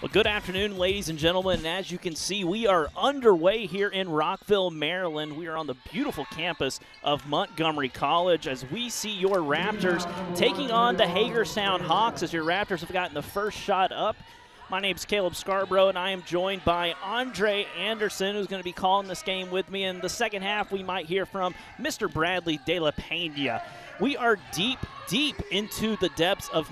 Well, good afternoon, ladies and gentlemen. And as you can see, we are underway here in Rockville, Maryland. We are on the beautiful campus of Montgomery College as we see your Raptors taking on the Hagerstown Hawks as your Raptors have gotten the first shot up. My name's Caleb Scarborough, and I am joined by Andre Anderson, who's going to be calling this game with me. In the second half, we might hear from Mr. Bradley De La Pena. We are deep into the depths of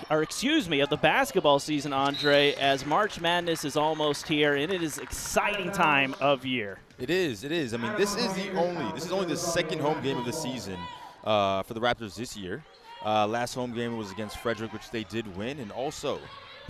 of the basketball season, Andre, as March Madness is almost here, and it is exciting time of year. It is. I mean, this is only the second home game of the season for the Raptors this year. Last home game was against Frederick, which they did win, and also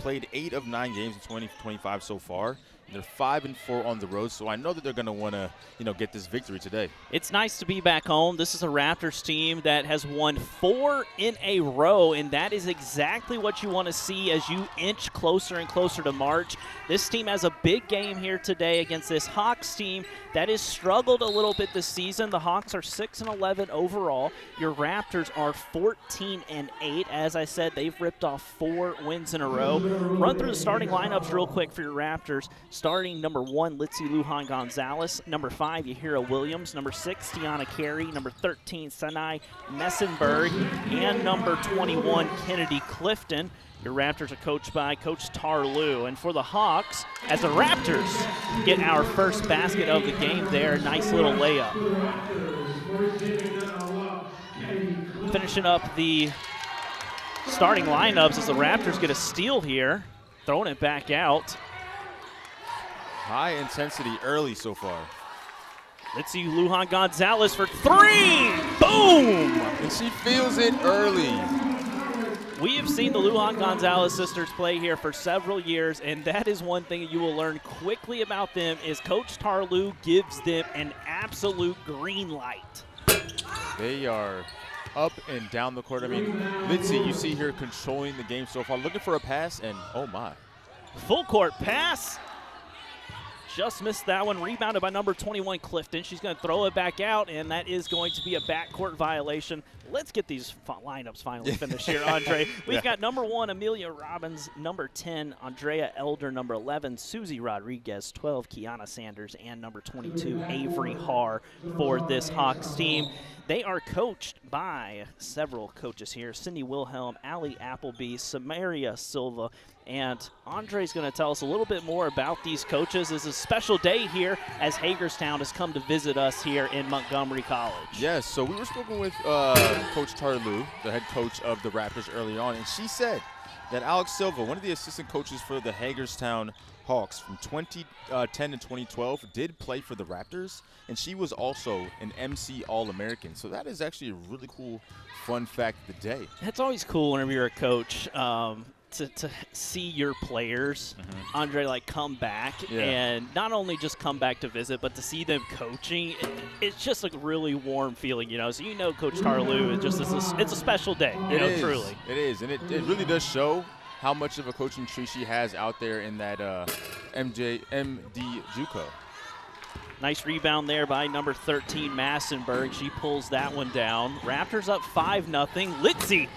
played 8 of 9 games in 2025 so far. They're 5-4 on the road, so I know that they're going to want to, get this victory today. It's nice to be back home. This is a Raptors team that has won 4 in a row, and that is exactly what you want to see as you inch closer and closer to March. This team has a big game here today against this Hawks team that has struggled a little bit this season. The Hawks are 6-11 overall. Your Raptors are 14-8. As I said, they've ripped off 4 wins in a row. Run through the starting lineups real quick for your Raptors. Starting number 1, Litzy Lujan-Gonzalez. Number 5, Yahira Williams. Number 6, Tiana Carey. Number 13, Sanai Messenberg. And number 21, Kennedy Clifton. Your Raptors are coached by Coach Tarlew. And for the Hawks, as the Raptors get our first basket of the game there, nice little layup. Finishing up the starting lineups as the Raptors get a steal here, throwing it back out. High intensity early so far. Let's see Lujan-Gonzalez for 3. Boom! And she feels it early. We have seen the Lujan-Gonzalez sisters play here for several years, and that is one thing that you will learn quickly about them is Coach Tarlew gives them an absolute green light. They are up and down the court. I mean, Litzy, you see here controlling the game so far, looking for a pass, and oh my. Full court pass. Just missed that one. Rebounded by number 21, Clifton. She's going to throw it back out, and that is going to be a backcourt violation. Let's get these lineups finally finished here, Andre. We've got number 1, Amelia Robbins. Number 10, Andrea Elder. Number 11, Susie Rodriguez. 12, Kiana Sanders. And number 22, Avery Haar for this Hawks team. They are coached by several coaches here. Cindy Wilhelm, Allie Appleby, Samaria Silva, and Andre's going to tell us a little bit more about these coaches. It's a special day here as Hagerstown has come to visit us here in Montgomery College. Yes, so we were speaking with Coach Tarlew, the head coach of the Raptors early on, and she said that Alex Silva, one of the assistant coaches for the Hagerstown Hawks from 2010 to 2012, did play for the Raptors, and she was also an MC All-American. So that is actually a really cool, fun fact of the day. That's always cool whenever you're a coach. To see your players, Andre, come back and not only just come back to visit, but to see them coaching, it's just a really warm feeling, So Coach Tarlew is just it's a special day, truly. It is, and it really does show how much of a coaching tree she has out there in that MD JUCO. Nice rebound there by number 13, Massenberg. She pulls that one down. Raptors up 5-0. Litzy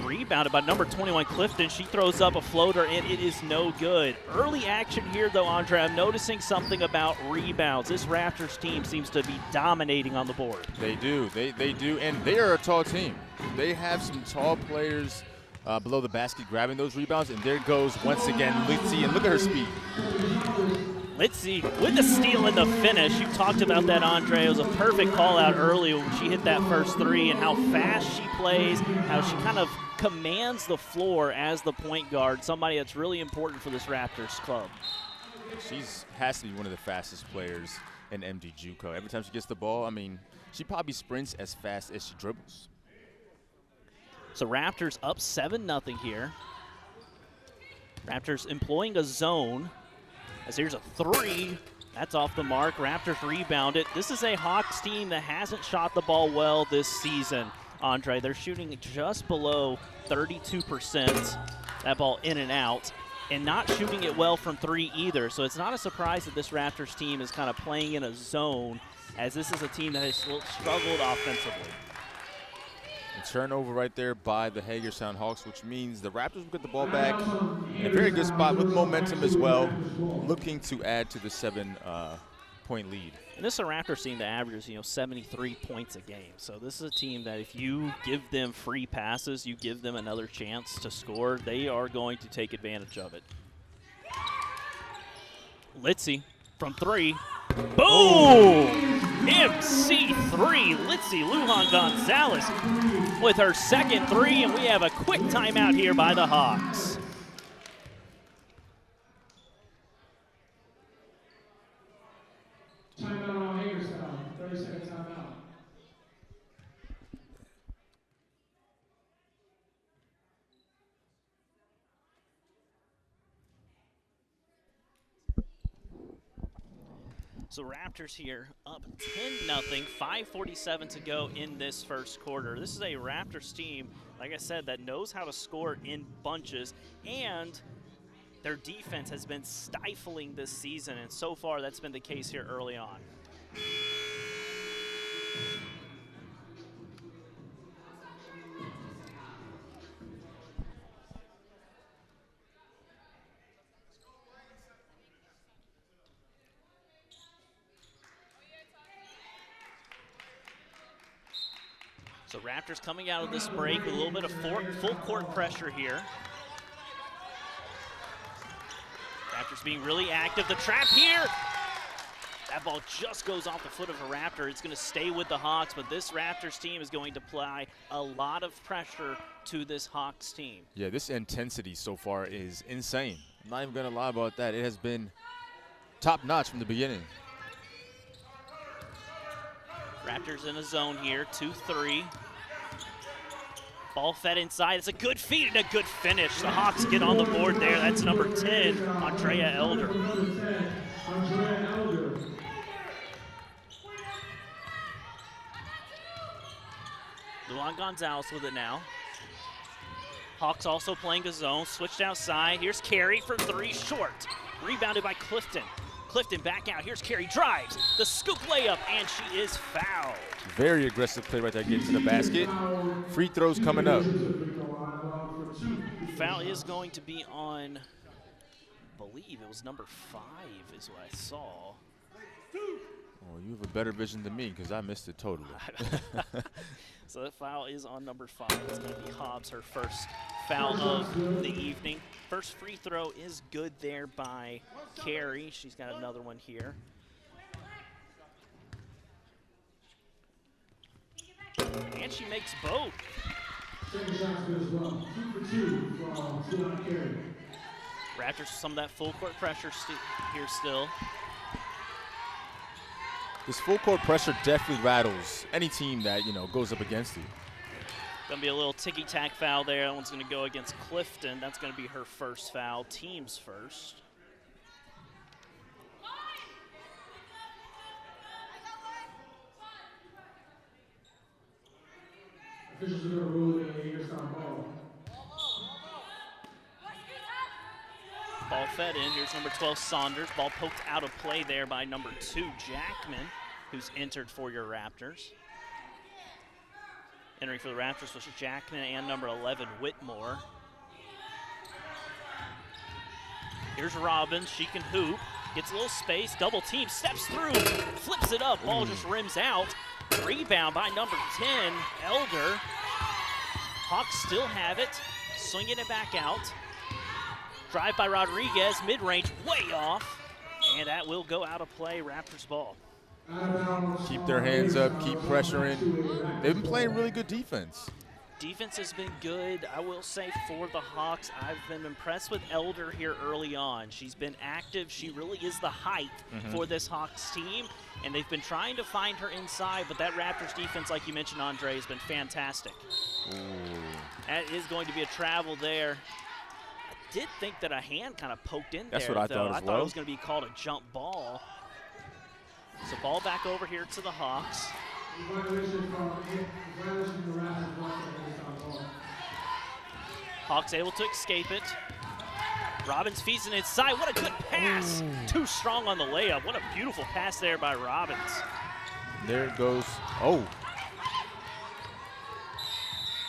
rebounded by number 21, Clifton. She throws up a floater, and it is no good. Early action here, though, Andre. I'm noticing something about rebounds. This Raptors team seems to be dominating on the board. They do. They do, and they are a tall team. They have some tall players below the basket grabbing those rebounds, and there goes, once again, Litzy, and look at her speed. Litzy with the steal and the finish. You talked about that, Andre. It was a perfect call out early when she hit that first 3 and how fast she plays, how she kind of commands the floor as the point guard, somebody that's really important for this Raptors club. She has to be one of the fastest players in MD JUCO. Every time she gets the ball, I mean, she probably sprints as fast as she dribbles. So Raptors up 7-0 here. Raptors employing a zone. As here's a 3. That's off the mark. Raptors rebound it. This is a Hawks team that hasn't shot the ball well this season, Andre. They're shooting just below 32%. That ball in and out. And not shooting it well from 3 either. So it's not a surprise that this Raptors team is kind of playing in a zone, as this is a team that has struggled offensively. A turnover right there by the Hagerstown Hawks, which means the Raptors will get the ball back in a very good spot with momentum as well, looking to add to the 7-point lead. And this is a Raptors team that averages, 73 points a game. So this is a team that if you give them free passes, you give them another chance to score, they are going to take advantage of it. Litzy from 3. Boom! MC3, Litzy Lujan Gonzalez with her second 3, and we have a quick timeout here by the Hawks. Timeout on Hagerstown, 30-second timeout. So Raptors here up 10-0, 5:47 to go in this first quarter. This is a Raptors team, like I said, that knows how to score in bunches, and their defense has been stifling this season, and so far that's been the case here early on. So Raptors coming out of this break with a little bit of full court pressure here. Raptors being really active. The trap here. That ball just goes off the foot of a Raptor. It's going to stay with the Hawks, but this Raptors team is going to apply a lot of pressure to this Hawks team. Yeah, this intensity so far is insane. I'm not even going to lie about that. It has been top-notch from the beginning. Raptors in a zone here, 2-3. Ball fed inside. It's a good feed and a good finish. The Hawks get on the board there. That's number 10, Andrea Elder. Lujan Gonzalez with it now. Hawks also playing a zone. Switched outside. Here's Carey for 3, short. Rebounded by Clifton. Clifton back out. Here's Carey, drives. The scoop layup, and she is fouled. Very aggressive play right there, getting to the basket. Free throws coming up. Foul is going to be on, I believe it was number 5 is what I saw. Oh, you have a better vision than me because I missed it totally. So that foul is on number 5. It's going to be Hobbs, her first foul of the evening. First free throw is good there by Carey. She's got another one here. And she makes both. Raptors some of that full court pressure here still. This full court pressure definitely rattles any team that, goes up against you. Gonna be a little ticky-tack foul there. That one's gonna go against Clifton. That's gonna be her first foul, team's first. Officials are going to rule it a Hagerstown ball. Ball fed in. Here's number 12, Saunders. Ball poked out of play there by number 2, Jackman, who's entered for your Raptors. Entering for the Raptors was Jackman and number 11, Whitmore. Here's Robbins. She can hoop. Gets a little space. Double team. Steps through. Flips it up. Ball just rims out. Rebound by number 10, Elder. Hawks still have it. Swinging it back out. Drive by Rodriguez. Mid-range way off. And that will go out of play. Raptors ball. Keep their hands up, keep pressuring. They've been playing really good defense. Defense has been good, I will say, for the Hawks. I've been impressed with Elder here early on. She's been active. She really is the height for this Hawks team, and they've been trying to find her inside, but that Raptors defense, like you mentioned, Andre, has been fantastic. Ooh. That is going to be a travel there. I did think that a hand kind of poked in That's there, what I though. thought as I thought well. it was going to be called a jump ball. So ball back over here to the Hawks. Hawks able to escape it. Robbins feeds it inside. What a good pass. Too strong on the layup. What a beautiful pass there by Robbins. There it goes. Oh.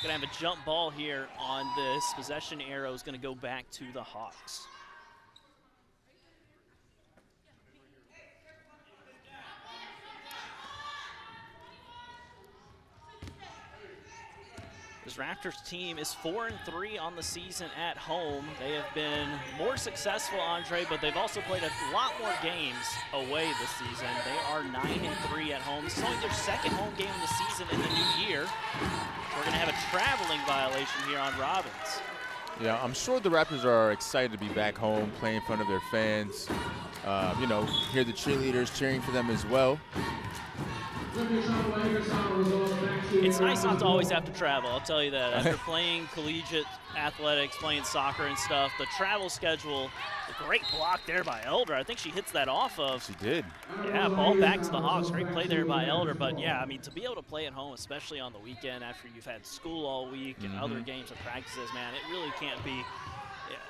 Gonna have a jump ball here on this. Possession arrow is gonna go back to the Hawks. This Raptors team is 4-3 on the season at home. They have been more successful, Andre, but they've also played a lot more games away this season. They are 9-3 at home. This is only their second home game of the season in the new year. We're going to have a traveling violation here on Robbins. Yeah, I'm sure the Raptors are excited to be back home, playing in front of their fans. You know, hear the cheerleaders cheering for them as well. It's nice not to always have to travel, I'll tell you that. After playing collegiate athletics, playing soccer and stuff, the travel schedule, a great block there by Elder. I think she hits that off of. She did. Yeah, ball back to the Hawks. Great play there by Elder. But, yeah, I mean, to be able to play at home, especially on the weekend after you've had school all week and other games and practices, man, it really can't be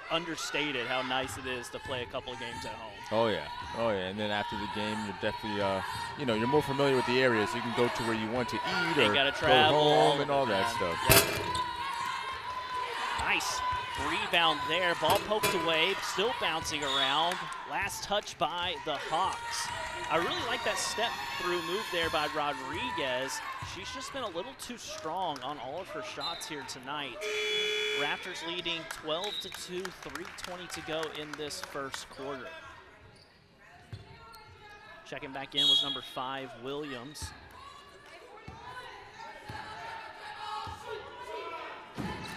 understated how nice it is to play a couple of games at home. Oh yeah, oh yeah. And then after the game, you're definitely, you know, you're more familiar with the area, so you can go to where you want to eat or gotta travel, go home and all that stuff. Yep. Nice rebound there. Ball poked away, still bouncing around. Last touch by the Hawks. I really like that step-through move there by Rodriguez. She's just been a little too strong on all of her shots here tonight. Raptors leading 12-2, 3:20 to go in this first quarter. Checking back in was number 5, Williams.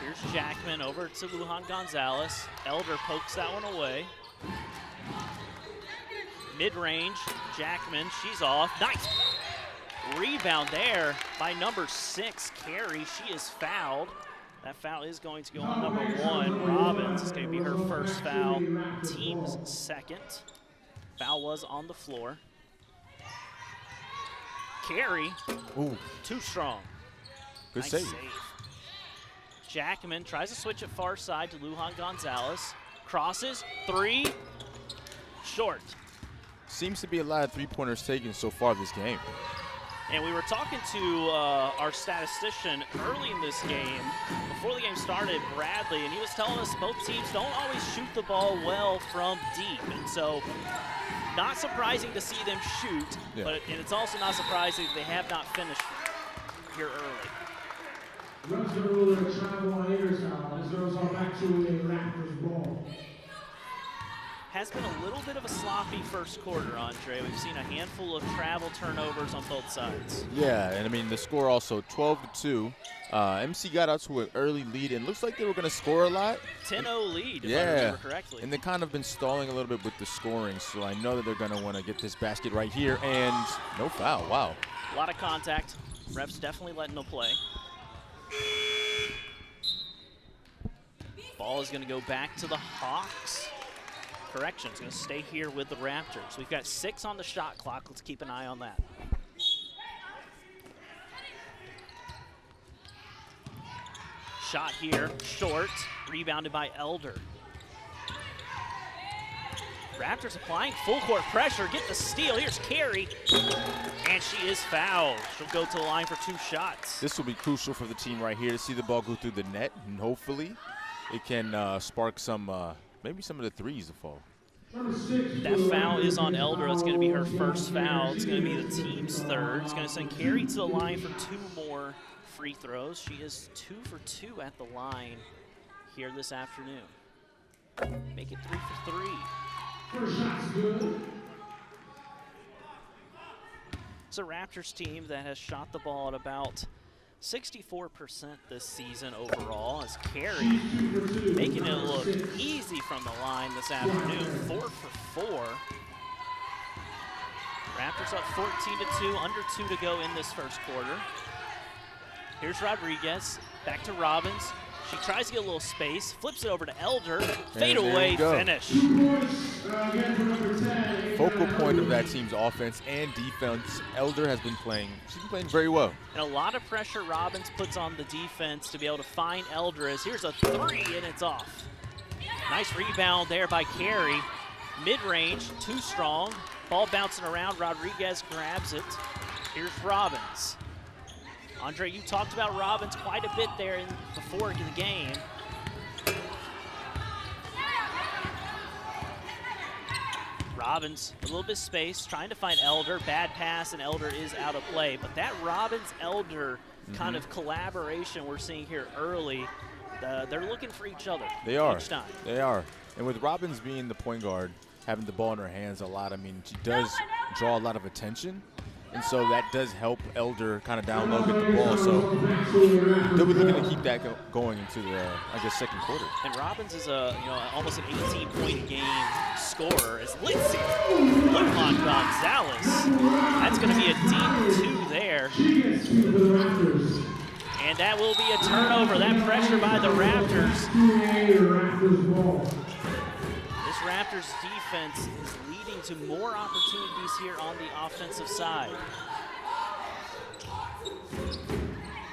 Here's Jackman over to Lujan Gonzalez. Elder pokes that one away. Mid-range, Jackman, she's off. Nice rebound there by number 6, Carey. She is fouled. That foul is going to go on number 1, Robbins. It's going to be her first foul, team's second. Foul was on the floor. Carey, too strong. Good Nice save. Jackman tries to switch it far side to Lujan Gonzalez. Crosses, 3, short. Seems to be a lot of three-pointers taken so far this game. And we were talking to our statistician early in this game, before the game started, Bradley, and he was telling us both teams don't always shoot the ball well from deep. And so, not surprising to see them shoot, but it's also not surprising that they have not finished here early. Refs gonna rule a travel on Hagerstown. This goes on back to a Raptors ball. Has been a little bit of a sloppy first quarter, Andre. We've seen a handful of travel turnovers on both sides. Yeah, and I mean the score also 12-2. MC got out to an early lead, and looks like they were going to score a lot. 10-0 lead, if I remember correctly. And they kind of been stalling a little bit with the scoring, so I know that they're going to want to get this basket right here, and no foul. Wow. A lot of contact. Refs definitely letting them play. Ball is going to go back to the Hawks. Correction, it's going to stay here with the Raptors. We've got 6 on the shot clock. Let's keep an eye on that. Shot here, short, rebounded by Elder. Raptors applying full court pressure, get the steal. Here's Carey, and she is fouled. She'll go to the line for 2 shots. This will be crucial for the team right here to see the ball go through the net, and hopefully it can spark some maybe some of the threes to fall. That foul is on Elder. It's going to be her first foul. It's going to be the team's third. It's going to send Carey to the line for 2 more free throws. She is 2 for 2 at the line here this afternoon. Make it 3 for 3. First shot's good. It's a Raptors team that has shot the ball at about 64% this season overall, as Carey making it look easy from the line this afternoon. 4 for 4. Raptors up 14-2, under 2 to go in this first quarter. Here's Rodriguez, back to Robbins. She tries to get a little space, flips it over to Elder, fade away, finish. Focal point of that team's offense and defense. Elder has been playing, she's been playing very well. And a lot of pressure Robbins puts on the defense to be able to find Elder, as here's a 3 and it's off. Nice rebound there by Carey. Mid-range, too strong. Ball bouncing around, Rodriguez grabs it. Here's Robbins. Andre, you talked about Robbins quite a bit there before the game. Robbins, a little bit of space, trying to find Elder. Bad pass, and Elder is out of play. But that Robbins-Elder kind of collaboration we're seeing here early, they're looking for each other. They are. Each time. They are. And with Robbins being the point guard, having the ball in her hands a lot, I mean, she does draw a lot of attention. And so that does help Elder kind of down low get the ball. So they'll be looking to keep that going into the, I guess, second quarter. And Robbins is almost an 18-point game scorer. As Lindsay Lujan Gonzalez, that's going to be a deep 2 there. And that will be a turnover. That pressure by the Raptors. This Raptors defense is leading to more opportunities here on the offensive side.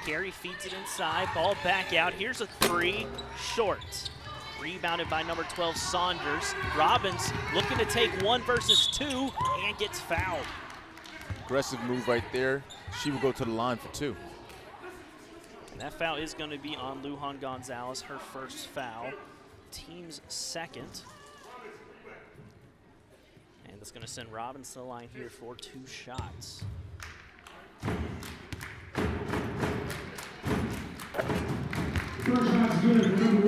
Carey feeds it inside, ball back out. Here's a 3, short. Rebounded by number 12, Saunders. Robbins looking to take 1 versus 2 and gets fouled. Aggressive move right there. She will go to the line for 2. And that foul is going to be on Lujan Gonzalez, her first foul. Team's second. And that's going to send Robbins to the line here for 2 shots.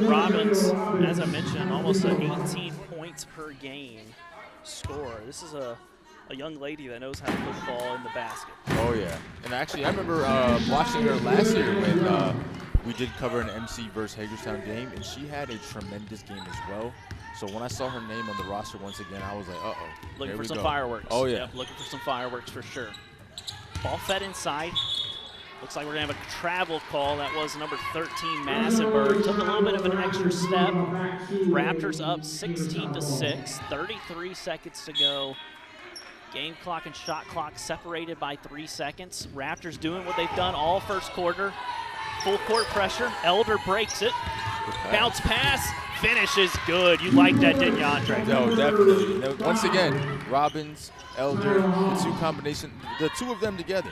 Robbins, as I mentioned, almost an 18 points per game scorer. This is a young lady that knows how to put the ball in the basket. Oh, yeah. And actually, I remember watching her last year when we did cover an MC versus Hagerstown game, and she had a tremendous game as well. So when I saw her name on the roster once again, I was like, uh-oh. Looking for some fireworks. Oh, yeah. Yep, looking for some fireworks for sure. Ball fed inside. Looks like we're going to have a travel call. That was number 13, Massenberg. Took a little bit of an extra step. Raptors up 16-6, 33 seconds to go. Game clock and shot clock separated by 3 seconds. Raptors doing what they've done all first quarter. Full court pressure. Elder breaks it. Bounce pass. Finish is good. You like that, didn't you, Andre? No, definitely. Now, once again, Robbins, Elder, the 2 of them together.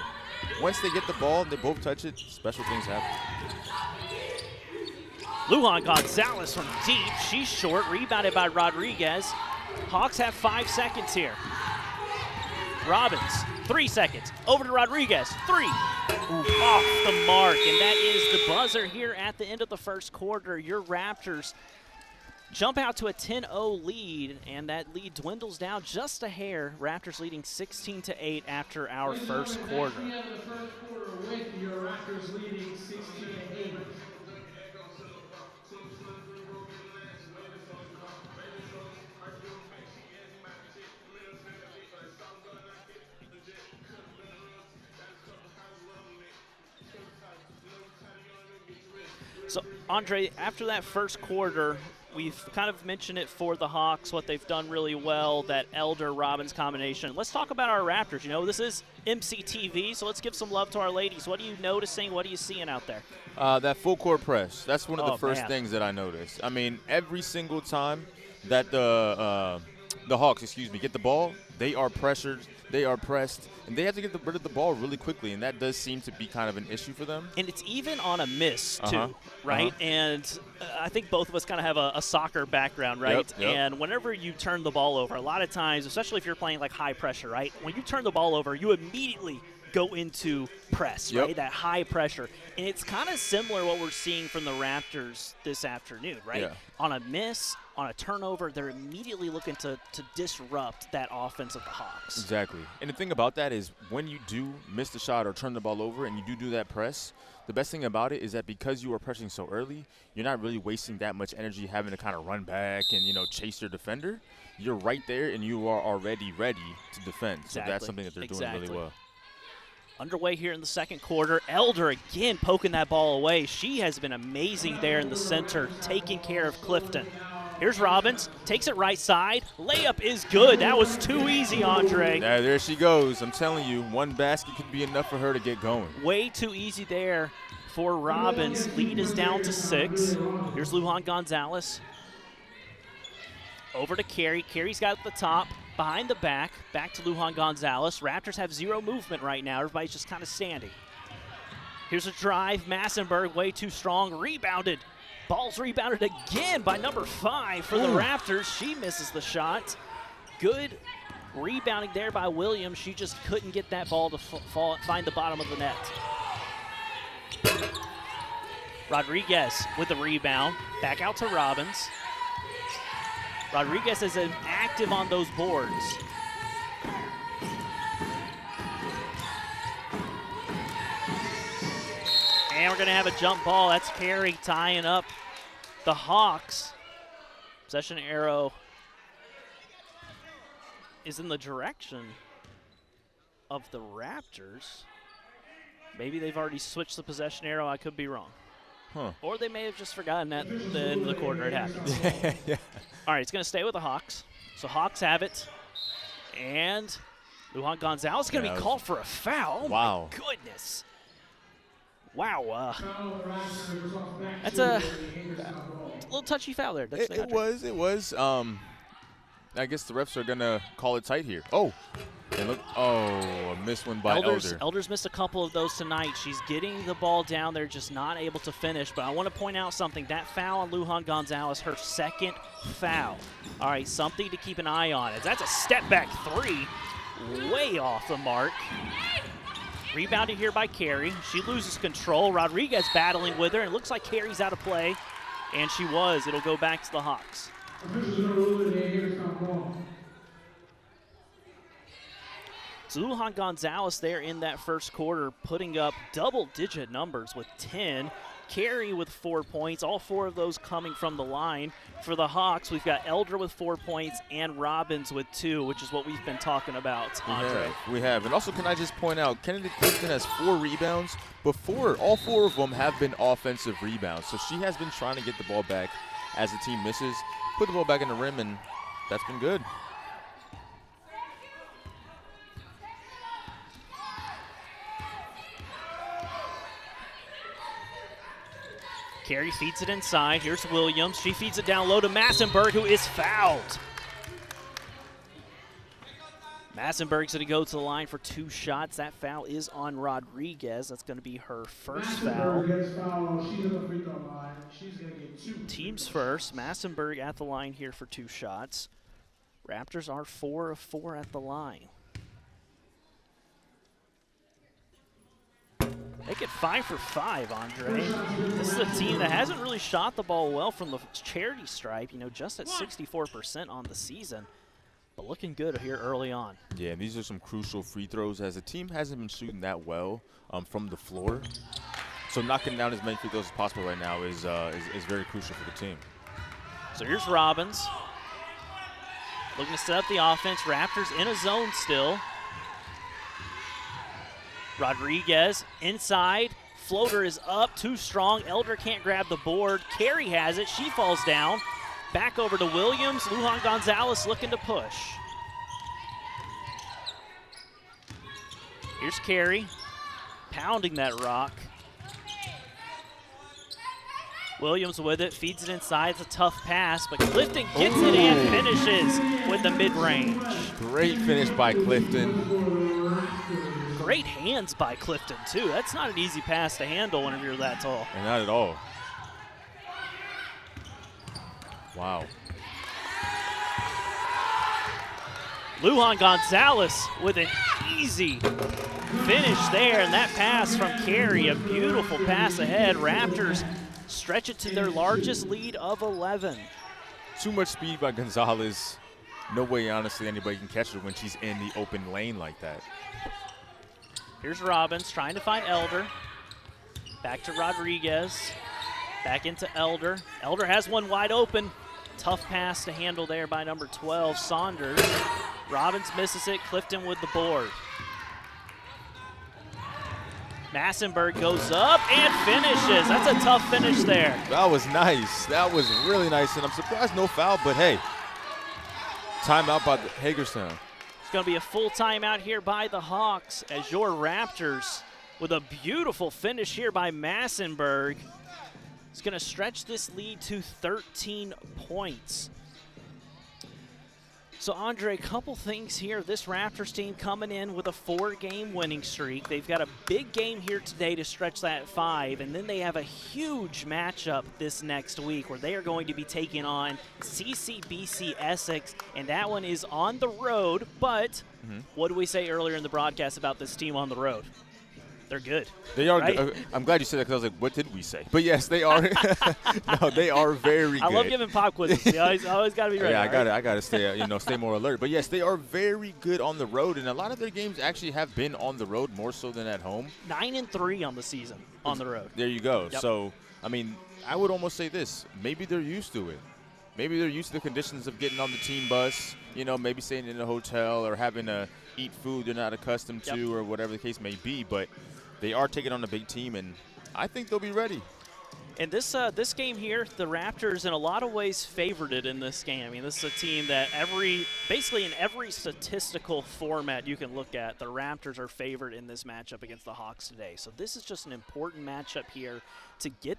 Once they get the ball and they both touch it, special things happen. Lujan Gonzalez from deep. She's short. Rebounded by Rodriguez. Hawks have 5 seconds here. Robbins, 3 seconds. Over to Rodriguez. 3. Off the mark. And that is the buzzer here at the end of the first quarter. Your Raptors jump out to a 10-0 lead, and that lead dwindles down just a hair. Raptors leading 16-8 after our first quarter. With your Raptors leading 16-8. So, Andre, after that first quarter, we've kind of mentioned it for the Hawks, what they've done really well, that Elder-Robbins combination. Let's talk about our Raptors. You know, this is MCTV, so let's give some love to our ladies. What are you noticing? What are you seeing out there? That full court press. That's one of the first things that I noticed. I mean, every single time that the Hawks, get the ball, they are pressured, they are pressed, and they have to get rid of the ball really quickly, and that does seem to be kind of an issue for them. And it's even on a miss, too, right? And I think both of us kind of have a soccer background, right? Yep. And whenever you turn the ball over, a lot of times, especially if you're playing like high pressure, right? When you turn the ball over, you immediately go into press, right? That high pressure. And it's kind of similar what we're seeing from the Raptors this afternoon, right? Yeah. On a miss, on a turnover, they're immediately looking to disrupt that offense of the Hawks. Exactly. And the thing about that is when you do miss the shot or turn the ball over and you do that press, the best thing about it is that because you are pressing so early, you're not really wasting that much energy having to kind of run back and, chase your defender. You're right there and you are already ready to defend. Exactly. So that's something that they're doing really well. Underway here in the second quarter. Elder again poking that ball away. She has been amazing there in the center, taking care of Clifton. Here's Robbins, takes it right side. Layup is good. That was too easy, Andre. Yeah, there she goes. I'm telling you, one basket could be enough for her to get going. Way too easy there for Robbins. Lead is down to 6. Here's Lujan Gonzalez. Over to Carey. Carey's got it at the top. Behind the back to Lujan Gonzalez. Raptors have 0 movement right now. Everybody's just kind of standing. Here's a drive. Massenberg way too strong. Rebounded. Ball's rebounded again by number 5 for the Raptors. She misses the shot. Good rebounding there by Williams. She just couldn't get that ball to find the bottom of the net. Rodriguez with the rebound. Back out to Robbins. Rodriguez is active on those boards. And we're going to have a jump ball. That's Carey tying up the Hawks. Possession arrow is in the direction of the Raptors. Maybe they've already switched the possession arrow. I could be wrong. Huh. Or they may have just forgotten that at the end of the quarter it happens. Yeah. All right, it's going to stay with the Hawks. So Hawks have it. And Lujan Gonzalez is going to be called for a foul. Oh, wow. My goodness. Wow. That's a little touchy foul there. It was. I guess the refs are going to call it tight here. Oh, and look. Oh, a missed one by Elder. Elder's missed a couple of those tonight. She's getting the ball down there, just not able to finish. But I want to point out something. That foul on Lujan Gonzalez, her second foul. All right, something to keep an eye on. That's a step-back 3, way off the mark. Rebounded here by Carey. She loses control. Rodriguez battling with her. It looks like Carey's out of play, and she was. It'll go back to the Hawks. So Lujan Gonzalez there in that first quarter putting up double-digit numbers with 10. Carey with 4 points, all 4 of those coming from the line. For the Hawks, we've got Elder with 4 points and Robbins with 2, which is what we've been talking about, Andre. We have. And also, can I just point out, Kennedy Clifton has 4 rebounds. Before, all 4 of them have been offensive rebounds. So she has been trying to get the ball back as the team misses, put the ball back in the rim, and that's been good. Carey feeds it inside. Here's Williams. She feeds it down low to Massenberg, who is fouled. Massenberg's going to go to the line for 2 shots. That foul is on Rodriguez. That's going to be her first foul. Teams first. Massenberg at the line here for 2 shots. Raptors are 4 of 4 at the line. Make it 5 for 5, Andre. This is a team that hasn't really shot the ball well from the charity stripe, just at 64% on the season, but looking good here early on. Yeah, these are some crucial free throws as the team hasn't been shooting that well from the floor. So knocking down as many free throws as possible right now is very crucial for the team. So here's Robbins. Looking to set up the offense. Raptors in a zone still. Rodriguez inside, floater is up, too strong. Elder can't grab the board. Carey has it, she falls down. Back over to Williams. Lujan Gonzalez looking to push. Here's Carey, pounding that rock. Williams with it, feeds it inside. It's a tough pass, but Clifton gets it and finishes with the mid-range. Great finish by Clifton. Great hands by Clifton, too. That's not an easy pass to handle whenever you're that tall. And not at all. Wow. Lujan Gonzalez with an easy finish there, and that pass from Carey, a beautiful pass ahead. Raptors stretch it to their largest lead of 11. Too much speed by Gonzalez. No way, honestly, anybody can catch her when she's in the open lane like that. Here's Robbins trying to find Elder. Back to Rodriguez. Back into Elder. Elder has one wide open. Tough pass to handle there by number 12, Saunders. Robbins misses it. Clifton with the board. Massenberg goes up and finishes. That's a tough finish there. That was nice. That was really nice, and I'm surprised no foul, but hey, timeout by Hagerstown. It's going to be a full timeout here by the Hawks as your Raptors, with a beautiful finish here by Massenberg, is going to stretch this lead to 13 points. So, Andre, a couple things here. This Raptors team coming in with a 4-game winning streak. They've got a big game here today to stretch that 5, and then they have a huge matchup this next week where they are going to be taking on CCBC Essex, and that one is on the road. But what did we say earlier in the broadcast about this team on the road? They're good. They are. Right? I'm glad you said that because I was like, what did we say? But yes, they are. No, they are very good. I love giving pop quizzes. You always got to be ready. Yeah, I gotta stay, stay more alert. But yes, they are very good on the road, and a lot of their games actually have been on the road more so than at home. 9-3 on the season on the road. There you go. Yep. So, I mean, I would almost say this: maybe they're used to it. Maybe they're used to the conditions of getting on the team bus. Maybe staying in a hotel or having to eat food they're not accustomed to, or whatever the case may be. But they are taking on a big team, and I think they'll be ready. And this game here, the Raptors in a lot of ways favored it in this game. I mean, this is a team that basically in every statistical format you can look at, the Raptors are favored in this matchup against the Hawks today. So this is just an important matchup here to get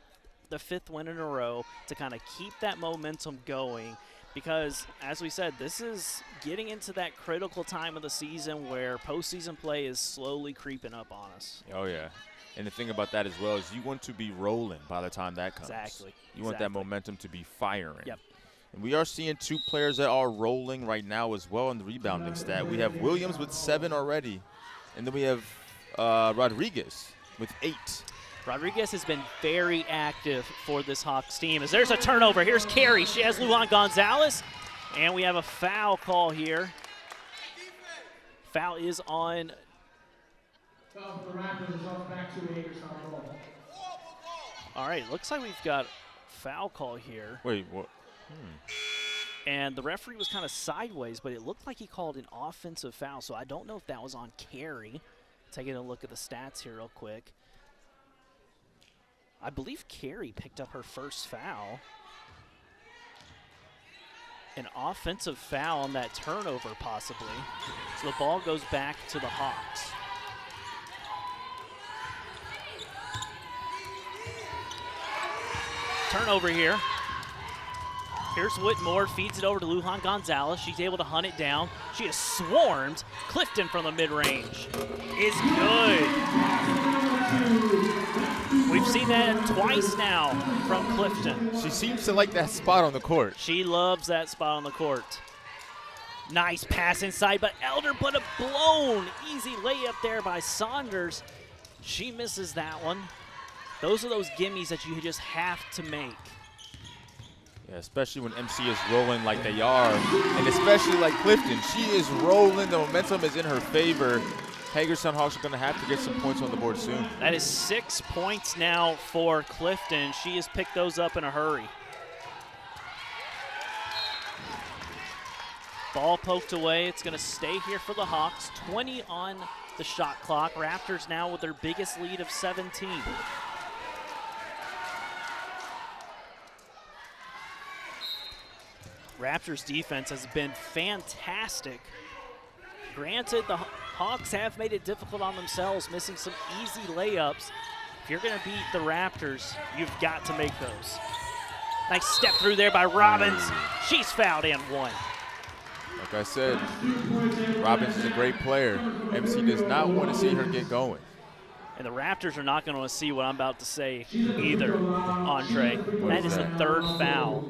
the 5th win in a row, to kind of keep that momentum going. Because, as we said, this is getting into that critical time of the season where postseason play is slowly creeping up on us. Oh, yeah. And the thing about that as well is you want to be rolling by the time that comes. Exactly. You want that momentum to be firing. Yep. And we are seeing 2 players that are rolling right now as well in the rebounding stat. We have Williams with 7 already, and then we have Rodriguez with 8. Rodriguez has been very active for this Hawks team. As there's a turnover, here's Carey. She has Lujan Gonzalez, and we have a foul call here. Foul is on. Foul for the Raptors, off back to Hagerstown ball. All right, looks like we've got foul call here. Wait, what? And the referee was kind of sideways, but it looked like he called an offensive foul, so I don't know if that was on Carey. Taking a look at the stats here real quick. I believe Carey picked up her first foul. An offensive foul on that turnover, possibly. So the ball goes back to the Hawks. Turnover here. Here's Whitmore, feeds it over to Lujan Gonzalez. She's able to hunt it down. She is swarmed. Clifton from the mid-range is good. We've seen that twice now from Clifton. She seems to like that spot on the court. She loves that spot on the court. Nice pass inside, but Elder put a blown easy layup there by Saunders. She misses that one. Those are those gimmies that you just have to make. Yeah, especially when MC is rolling like they are, and especially like Clifton. She is rolling. The momentum is in her favor. Hagerstown Hawks are going to have to get some points on the board soon. That is 6 points now for Clifton. She has picked those up in a hurry. Ball poked away. It's going to stay here for the Hawks. 20 on the shot clock. Raptors now with their biggest lead of 17. Raptors defense has been fantastic. Granted, the Hawks have made it difficult on themselves, missing some easy layups. If you're going to beat the Raptors, you've got to make those. Nice step through there by Robbins. She's fouled and one. Like I said, Robbins is a great player. MC does not want to see her get going. And the Raptors are not going to see what I'm about to say either, Andre. That is the 3rd foul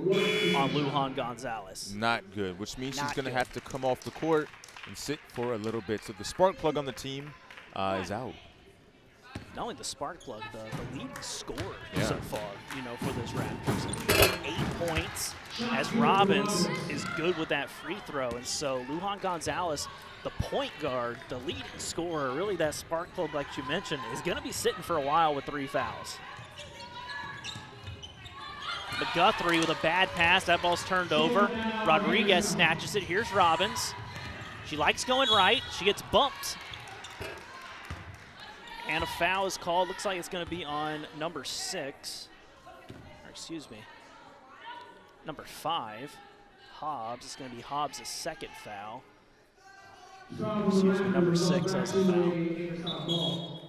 on Lujan Gonzalez. Not good, which means she's going to have to come off the court and sit for a little bit. So the spark plug on the team is out. Not only the spark plug, the leading scorer so far, for this Raptors. 8 points, as Robbins is good with that free throw. And so Lujan Gonzalez, the point guard, the leading scorer, really that spark plug like you mentioned, is going to be sitting for a while with 3 fouls. McGuthrie with a bad pass. That ball's turned over. Rodriguez snatches it. Here's Robbins. She likes going right. She gets bumped. And a foul is called. Looks like it's going to be on number 6. Or excuse me, number 5. Hobbs. It's going to be Hobbs' 2nd foul. Excuse me, number 6 has the foul.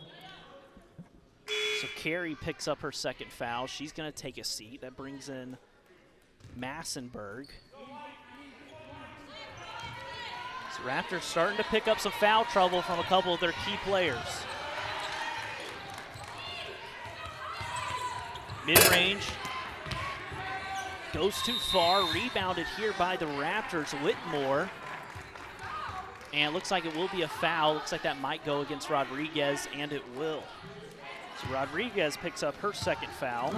So Carey picks up her 2nd foul. She's going to take a seat. That brings in Massenberg. Raptors starting to pick up some foul trouble from a couple of their key players. Mid-range. Goes too far. Rebounded here by the Raptors. Whitmore. And it looks like it will be a foul. Looks like that might go against Rodriguez, and it will. So Rodriguez picks up her second foul.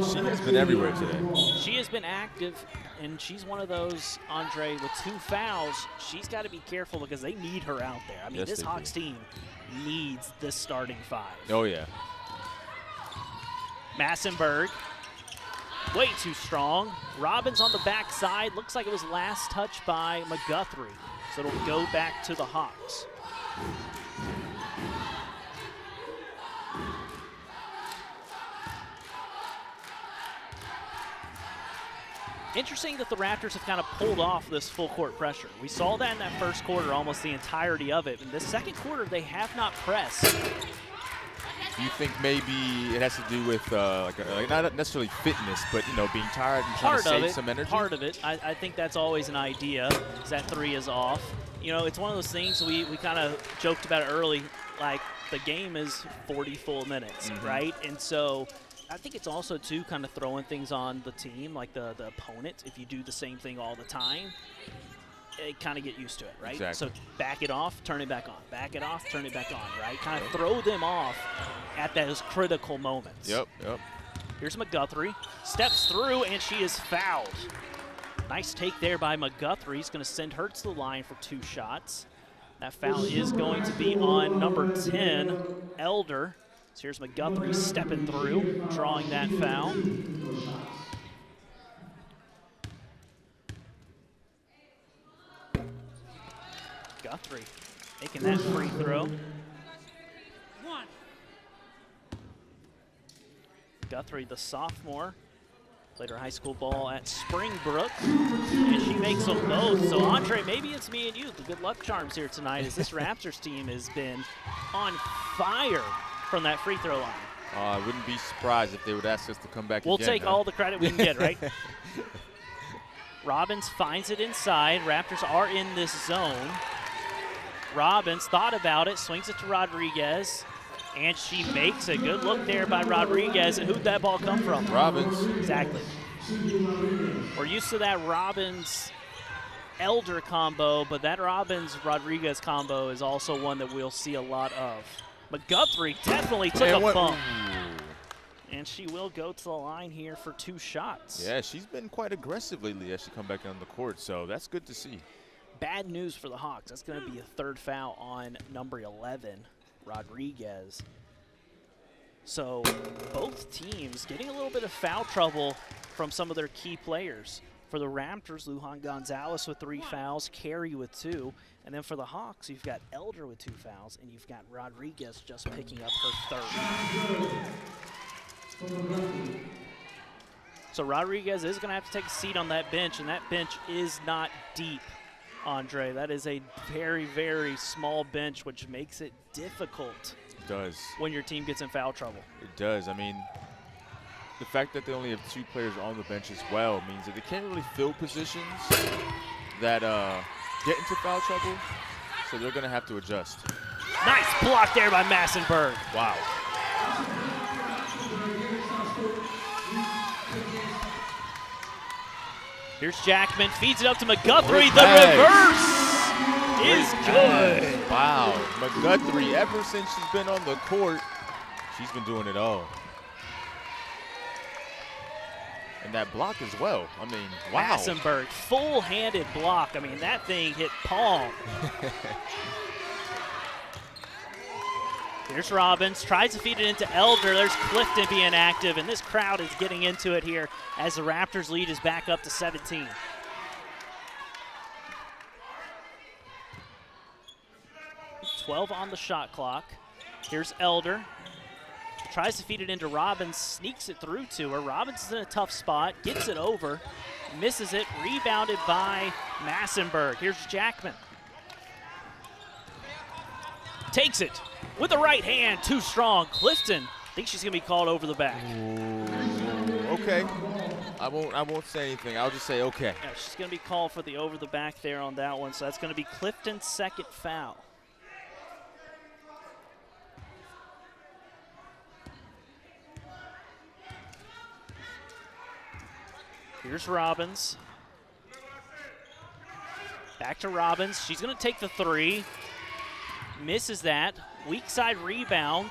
She has been everywhere today. She has been active, and she's one of those, Andre, with 2 fouls. She's got to be careful because they need her out there. I mean, Yes, this they Hawks team needs this starting 5. Oh, yeah. Massenberg, way too strong. Robbins on the backside. Looks like it was last touched by McGuthrie. So it'll go back to the Hawks. Interesting that the Raptors have kind of pulled off this full court pressure. We saw that in that first quarter, almost the entirety of it. In the second quarter, they have not pressed. Do you think maybe it has to do with like not necessarily fitness, but being tired and trying to save some energy? Part of it. I think that's always an idea. Is that 3 is off. It's one of those things we kind of joked about it early. Like the game is 40 full minutes, right? And so I think it's also, too, kind of throwing things on the team, like the opponent. If you do the same thing all the time, it kind of get used to it, right? Exactly. So back it off, turn it back on. Back it off, turn it back on, right? Kind of throw them off at those critical moments. Yep. Here's McGuthrie. Steps through, and she is fouled. Nice take there by McGuthrie. He's going to send her to the line for 2 shots. That foul is going to be on number 10, Elder. So here's McGuthrie stepping through, drawing that foul. Guthrie making that free throw. Guthrie, the sophomore, played her high school ball at Springbrook, and she makes them both. So, Andre, maybe it's me and you, the good luck charms here tonight, as this Raptors team has been on fire from that free throw line. I wouldn't be surprised if they would ask us to come back We'll again. take all the credit we can get, right? Robbins finds it inside. Raptors are in this zone. Robbins thought about it, swings it to Rodriguez, and she makes a good look there by Rodriguez. And who'd that ball come from? Robbins. Exactly. We're used to that Robbins-Elder combo, but that Robbins-Rodriguez combo is also one that we'll see a lot of. McGuthrie definitely took a bump. And she will go to the line here for 2 shots. Yeah, she's been quite aggressive lately as she come back on the court, so that's good to see. Bad news for the Hawks. That's going to be a 3rd foul on number 11, Rodriguez. So both teams getting a little bit of foul trouble from some of their key players. For the Raptors, Lujan Gonzalez with 3 fouls, Carey with 2. And then for the Hawks, you've got Elder with 2 fouls, and you've got Rodriguez just picking up her 3rd. So Rodriguez is going to have to take a seat on that bench, and that bench is not deep, Andre. That is a very, very small bench, which makes it difficult. It does. When your team gets in foul trouble. It does. I mean, the fact that they only have 2 players on the bench as well means that they can't really fill positions that get into foul trouble, so they're going to have to adjust. Nice block there by Massenberg. Wow. Here's Jackman, feeds it up to McGuthrie. The reverse is good. Wow. McGuthrie, ever since she's been on the court, she's been doing it all. And that block as well. I mean, wow. Massenberg, full-handed block. I mean, that thing hit palm. Here's Robbins, tries to feed it into Elder. There's Clifton being active, and this crowd is getting into it here as the Raptors lead is back up to 17. .12 on the shot clock. Here's Elder. Tries to feed it into Robbins, sneaks it through to her. Robbins is in a tough spot, gets it over, misses it, rebounded by Massenberg. Here's Jackman. Takes it with the right hand, too strong. Clifton thinks she's going to be called over the back. Ooh, okay. I won't say anything. I'll just say okay. Yeah, she's going to be called for the over the back there on that one, so that's going to be Clifton's second foul. Here's Robbins. Back to Robbins. She's going to take the three. Misses that. Weak side rebound.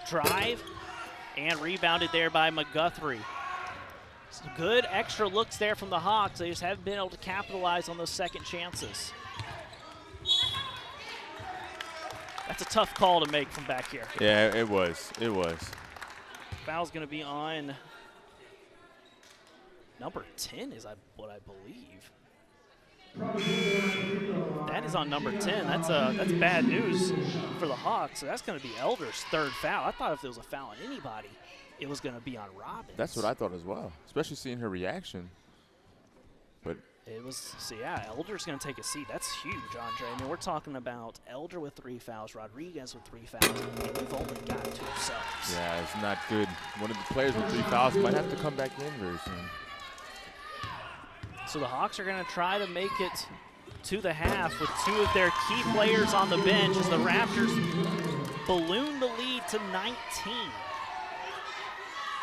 Drive. And rebounded there by McGuthrie. Some good extra looks there from the Hawks. They just haven't been able to capitalize on those second chances. That's a tough call to make from back here. Yeah, it was. It was. Foul's going to be on number 10 is what I believe. That is on number 10. That's bad news for the Hawks. So that's going to be Elder's third foul. I thought if there was a foul on anybody, it was going to be on Robbins. That's what I thought as well, especially seeing her reaction. But it was, so yeah, Elder's going to take a seat. That's huge, Andre. I mean, we're talking about Elder with 3 fouls, Rodriguez with 3 fouls, and we've only got 2 subs. yeah, it's not good. One of the players with 3 fouls might have to come back in very soon. So the Hawks are going to try to make it to the half with 2 of their key players on the bench as the Raptors balloon the lead to 19.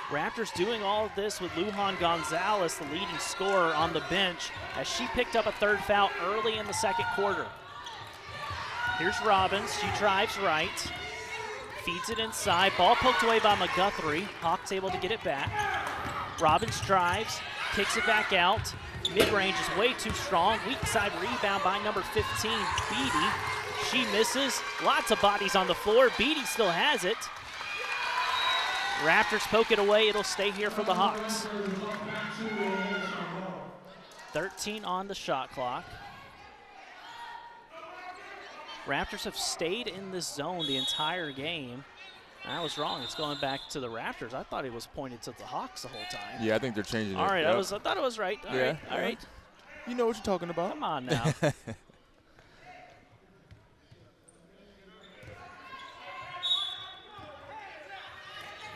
Raptors doing all of this with Lujan Gonzalez, the leading scorer, on the bench as she picked up a 3rd foul early in the 2nd quarter. Here's Robbins. She drives right, feeds it inside. Ball poked away by McGuthrie. Hawks able to get it back. Robbins drives, kicks it back out. Mid-range is way too strong. Weak side rebound by number 15, Beatty. She misses. Lots of bodies on the floor. Beatty still has it. Raptors poke it away. It'll stay here for the Hawks. 13 on the shot clock. Raptors have stayed in this zone the entire game. I was wrong. It's going back to the Raptors. I thought it was pointed to the Hawks the whole time. Yeah, I think they're changing it. All right, yep. I thought it was right. All right. You know what you're talking about. Come on now.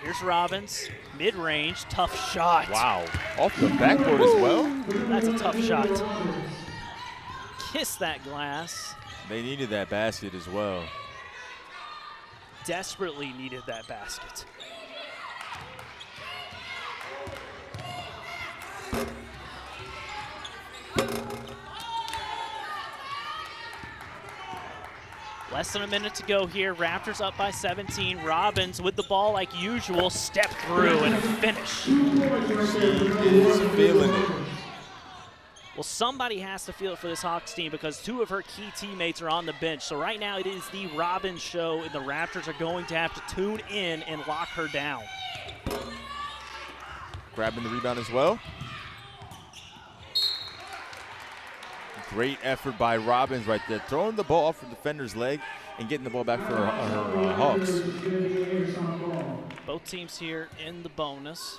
Here's Robbins, mid-range, tough shot. Wow, off the backboard as well? That's a tough shot. Kiss that glass. They needed that basket as well. Desperately needed that basket. Less than a minute to go here. Raptors up by 17. Robbins with the ball like usual. Step through and a finish. She is feeling it. Well, somebody has to feel it for this Hawks team because 2 of her key teammates are on the bench. So right now it is the Robbins show, and the Raptors are going to have to tune in and lock her down. Grabbing the rebound as well. Great effort by Robbins right there, throwing the ball off the defender's leg and getting the ball back for her Hawks. Both teams here in the bonus.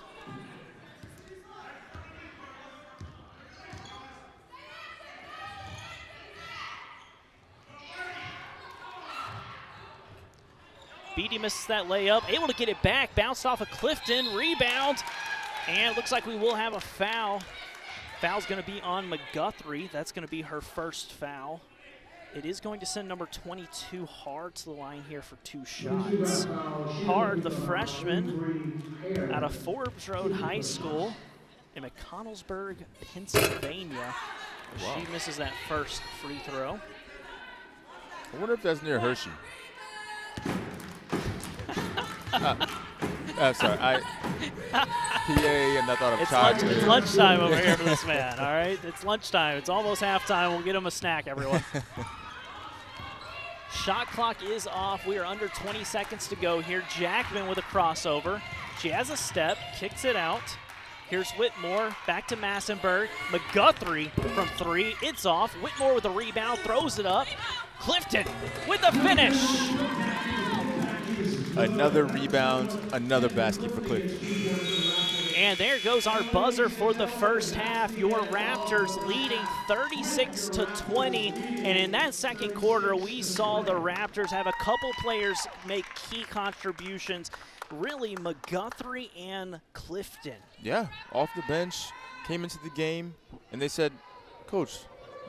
Beatty misses that layup, able to get it back, bounced off of Clifton, rebound, and it looks like we will have a foul. Foul's going to be on McGuthrie. That's going to be her first foul. It is going to send number 22 Hard to the line here for 2 shots. Hard, the freshman out of Forbes Road High School in McConnellsburg, Pennsylvania. Wow. She misses that first free throw. I wonder if that's near Hershey. Sorry, PA and I thought of chocolate. It's lunchtime over here for this man, all right? It's lunchtime. It's almost halftime. We'll get him a snack, everyone. Shot clock is off. We are under 20 seconds to go here. Jackman with a crossover. She has a step, kicks it out. Here's Whitmore, back to Massenberg. McGuthrie from 3, it's off. Whitmore with a rebound, throws it up. Clifton with the finish. Another rebound, another basket for Clifton. And there goes our buzzer for the first half. Your Raptors leading 36-20. And in that second quarter, we saw the Raptors have a couple players make key contributions. really McGuthrie and Clifton. Yeah, off the bench, came into the game, and they said, Coach,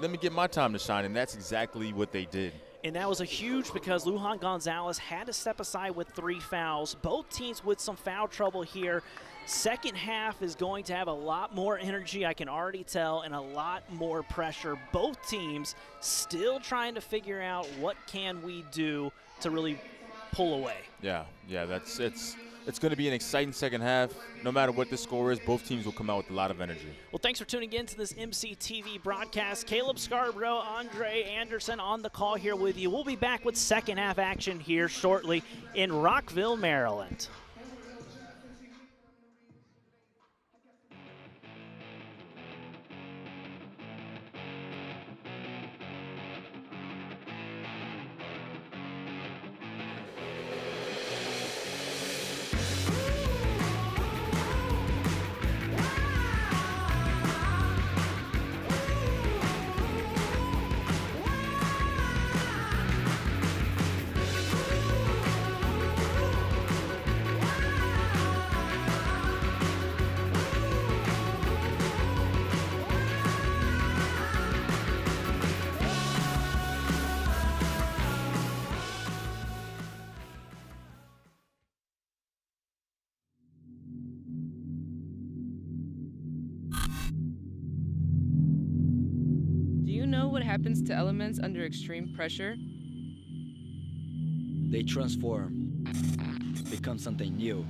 let me get my time to shine, and that's exactly what they did. And that was a huge because Lujan Gonzalez had to step aside with 3 fouls. Both teams with some foul trouble here. Second half is going to have a lot more energy, I can already tell, and a lot more pressure. Both teams still trying to figure out what can we do to really pull away. Yeah, it's going to be an exciting second half. No matter what the score is, both teams will come out with a lot of energy. Well, thanks for tuning in to this MCTV broadcast. Caleb Scarborough, Andre Anderson on the call here with you. We'll be back with second half action here shortly in Rockville, Maryland. Do you know what happens to elements under extreme pressure? They transform, become something new.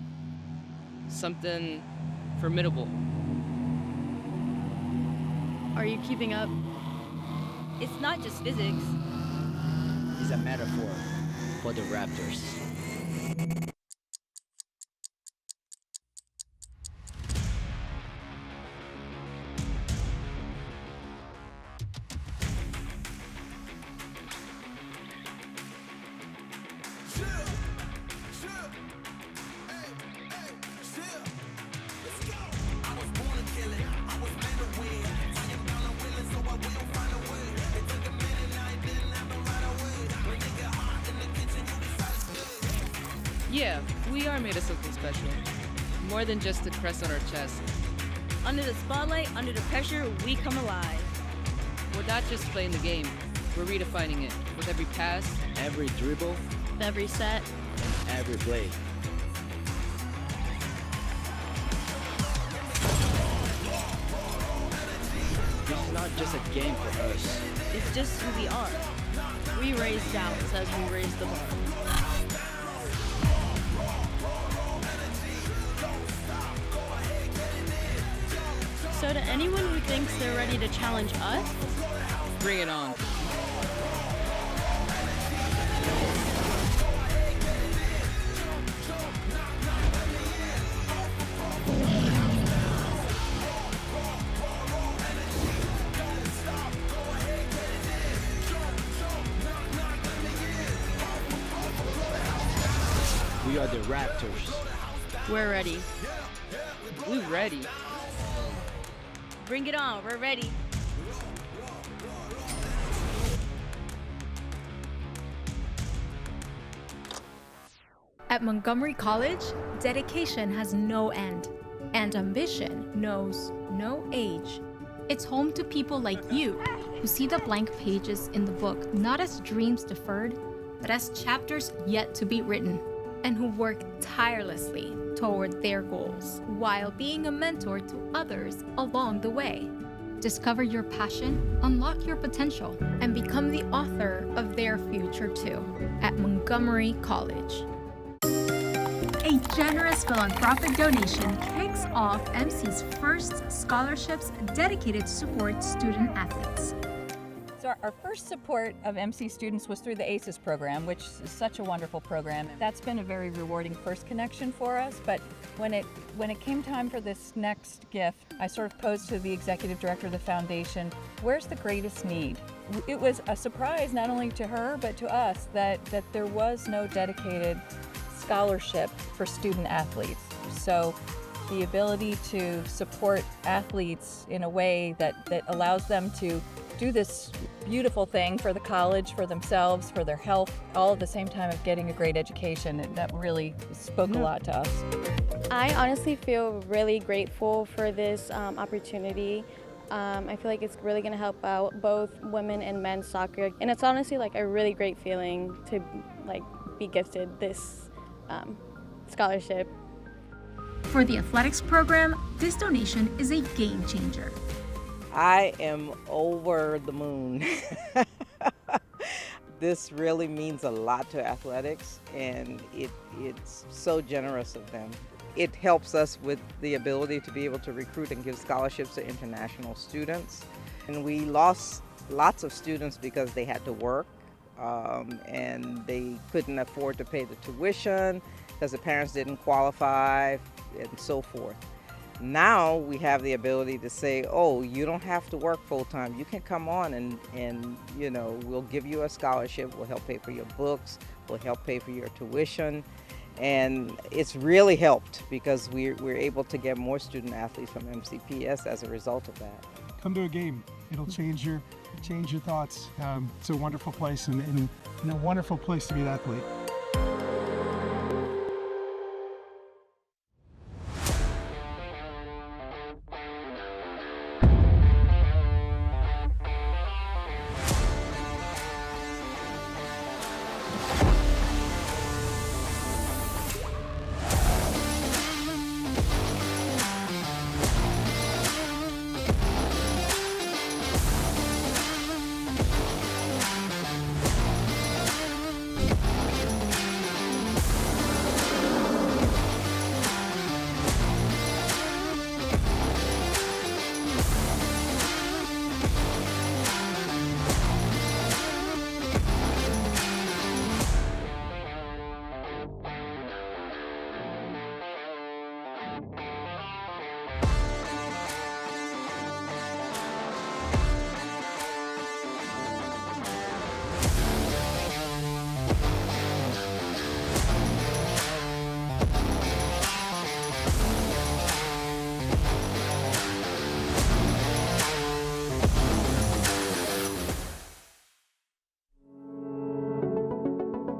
Something formidable. Are you keeping up? It's not just physics. It's a metaphor for the Raptors. Yeah, we are made of something special. More than just a crest on our chest. Under the spotlight, under the pressure, we come alive. We're not just playing the game, we're redefining it with every pass, Every dribble Every set. and every play. This is not just a game for us. It's just who we are. We raise doubts as we raise the bar. So to anyone who thinks they're ready to challenge us, bring it on. We are the Raptors. we're ready. We ready. Bring it on, we're ready. At Montgomery College, dedication has no end, and ambition knows no age. It's home to people like you who see the blank pages in the book not as dreams deferred, but as chapters yet to be written, and who work tirelessly toward their goals while being a mentor to others along the way. Discover your passion, unlock your potential, and become the author of their future too at Montgomery College. A generous philanthropic donation kicks off MC's first scholarships dedicated to support student athletes. So our first support of MC students was through the ACES program, which is such a wonderful program. That's been a very rewarding first connection for us, but when it came time for this next gift, I sort of posed to the executive director of the foundation, where's the greatest need? It was a surprise not only to her, but to us that there was no dedicated scholarship for student athletes. So the ability to support athletes in a way that allows them to do this beautiful thing for the college, for themselves, for their health, all at the same time of getting a great education. And that really spoke a lot to us. I honestly feel really grateful for this opportunity. I feel like it's really going to help out both women and men's soccer. And it's honestly like a really great feeling to like be gifted this scholarship. For the athletics program, this donation is a game changer. I am over the moon. This really means a lot to athletics, and it's so generous of them. It helps us with the ability to be able to recruit and give scholarships to international students. And we lost lots of students because they had to work and they couldn't afford to pay the tuition because the parents didn't qualify and so forth. Now we have the ability to say, oh, you don't have to work full-time. You can come on and you know, we'll give you a scholarship. We'll help pay for your books. We'll help pay for your tuition. And it's really helped because we're able to get more student athletes from MCPS as a result of that. Come to a game. It'll change your thoughts. It's a wonderful place and a wonderful place to be an athlete.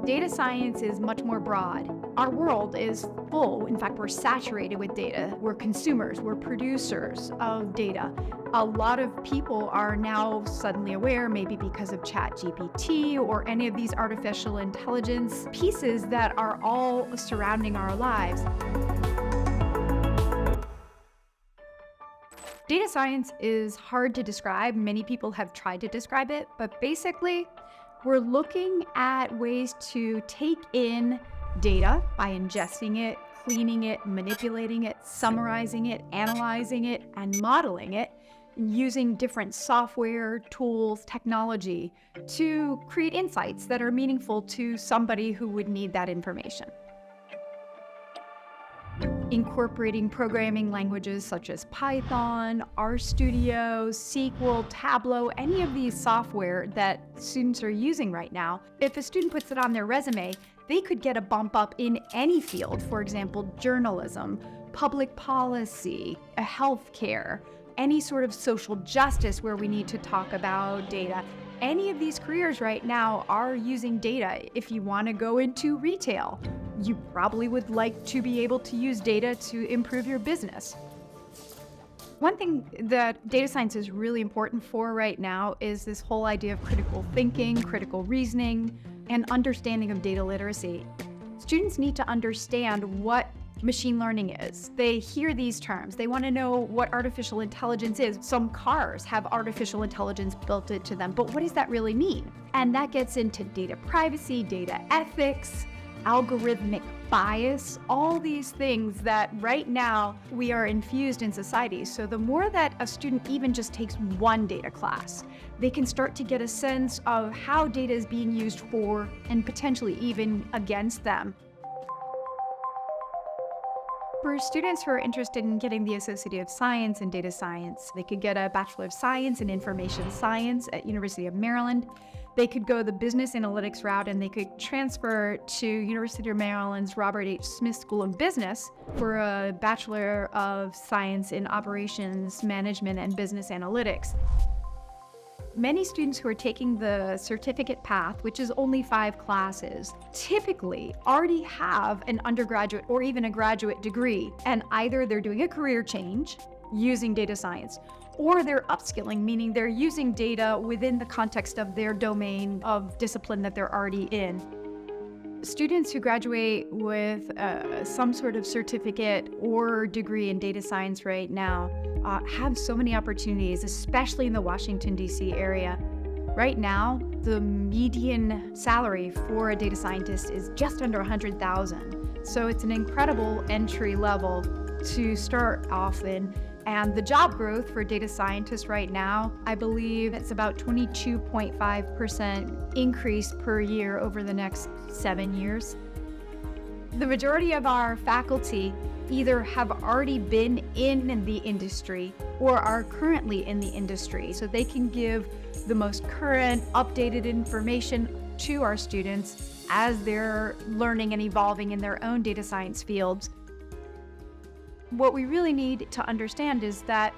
Data science is much more broad. Our world is full, in fact, we're saturated with data. We're consumers, we're producers of data. A lot of people are now suddenly aware, maybe because of ChatGPT or any of these artificial intelligence pieces that are all surrounding our lives. Data science is hard to describe. Many people have tried to describe it, but basically, we're looking at ways to take in data by ingesting it, cleaning it, manipulating it, summarizing it, analyzing it, and modeling it, using different software, tools, technology to create insights that are meaningful to somebody who would need that information. Incorporating programming languages such as Python, RStudio, SQL, Tableau, any of these software that students are using right now. If a student puts it on their resume, they could get a bump up in any field, for example, journalism, public policy, healthcare, any sort of social justice where we need to talk about data. Any of these careers right now are using data. If you want to go into retail, you probably would like to be able to use data to improve your business. One thing that data science is really important for right now is this whole idea of critical thinking, critical reasoning, and understanding of data literacy. Students need to understand what machine learning is. They hear these terms. They want to know what artificial intelligence is. Some cars have artificial intelligence built into them, but what does that really mean? And that gets into data privacy, data ethics, algorithmic bias, all these things that right now we are infused in society. So the more that a student even just takes one data class, they can start to get a sense of how data is being used for and potentially even against them. For students who are interested in getting the Associate of Science in Data Science, they could get a Bachelor of Science in Information Science at University of Maryland. They could go the business analytics route and they could transfer to University of Maryland's Robert H. Smith School of Business for a Bachelor of Science in Operations Management and Business Analytics. Many students who are taking the certificate path, which is only 5 classes, typically already have an undergraduate or even a graduate degree, and either they're doing a career change using data science, or they're upskilling, meaning they're using data within the context of their domain of discipline that they're already in. Students who graduate with some sort of certificate or degree in data science right now have so many opportunities, especially in the Washington, D.C. area. Right now, the median salary for a data scientist is just under $100,000. So it's an incredible entry level to start off in. And the job growth for data scientists right now, I believe it's about 22.5% increase per year over the next 7 years. The majority of our faculty either have already been in the industry or are currently in the industry, so they can give the most current, updated information to our students as they're learning and evolving in their own data science fields. What we really need to understand is that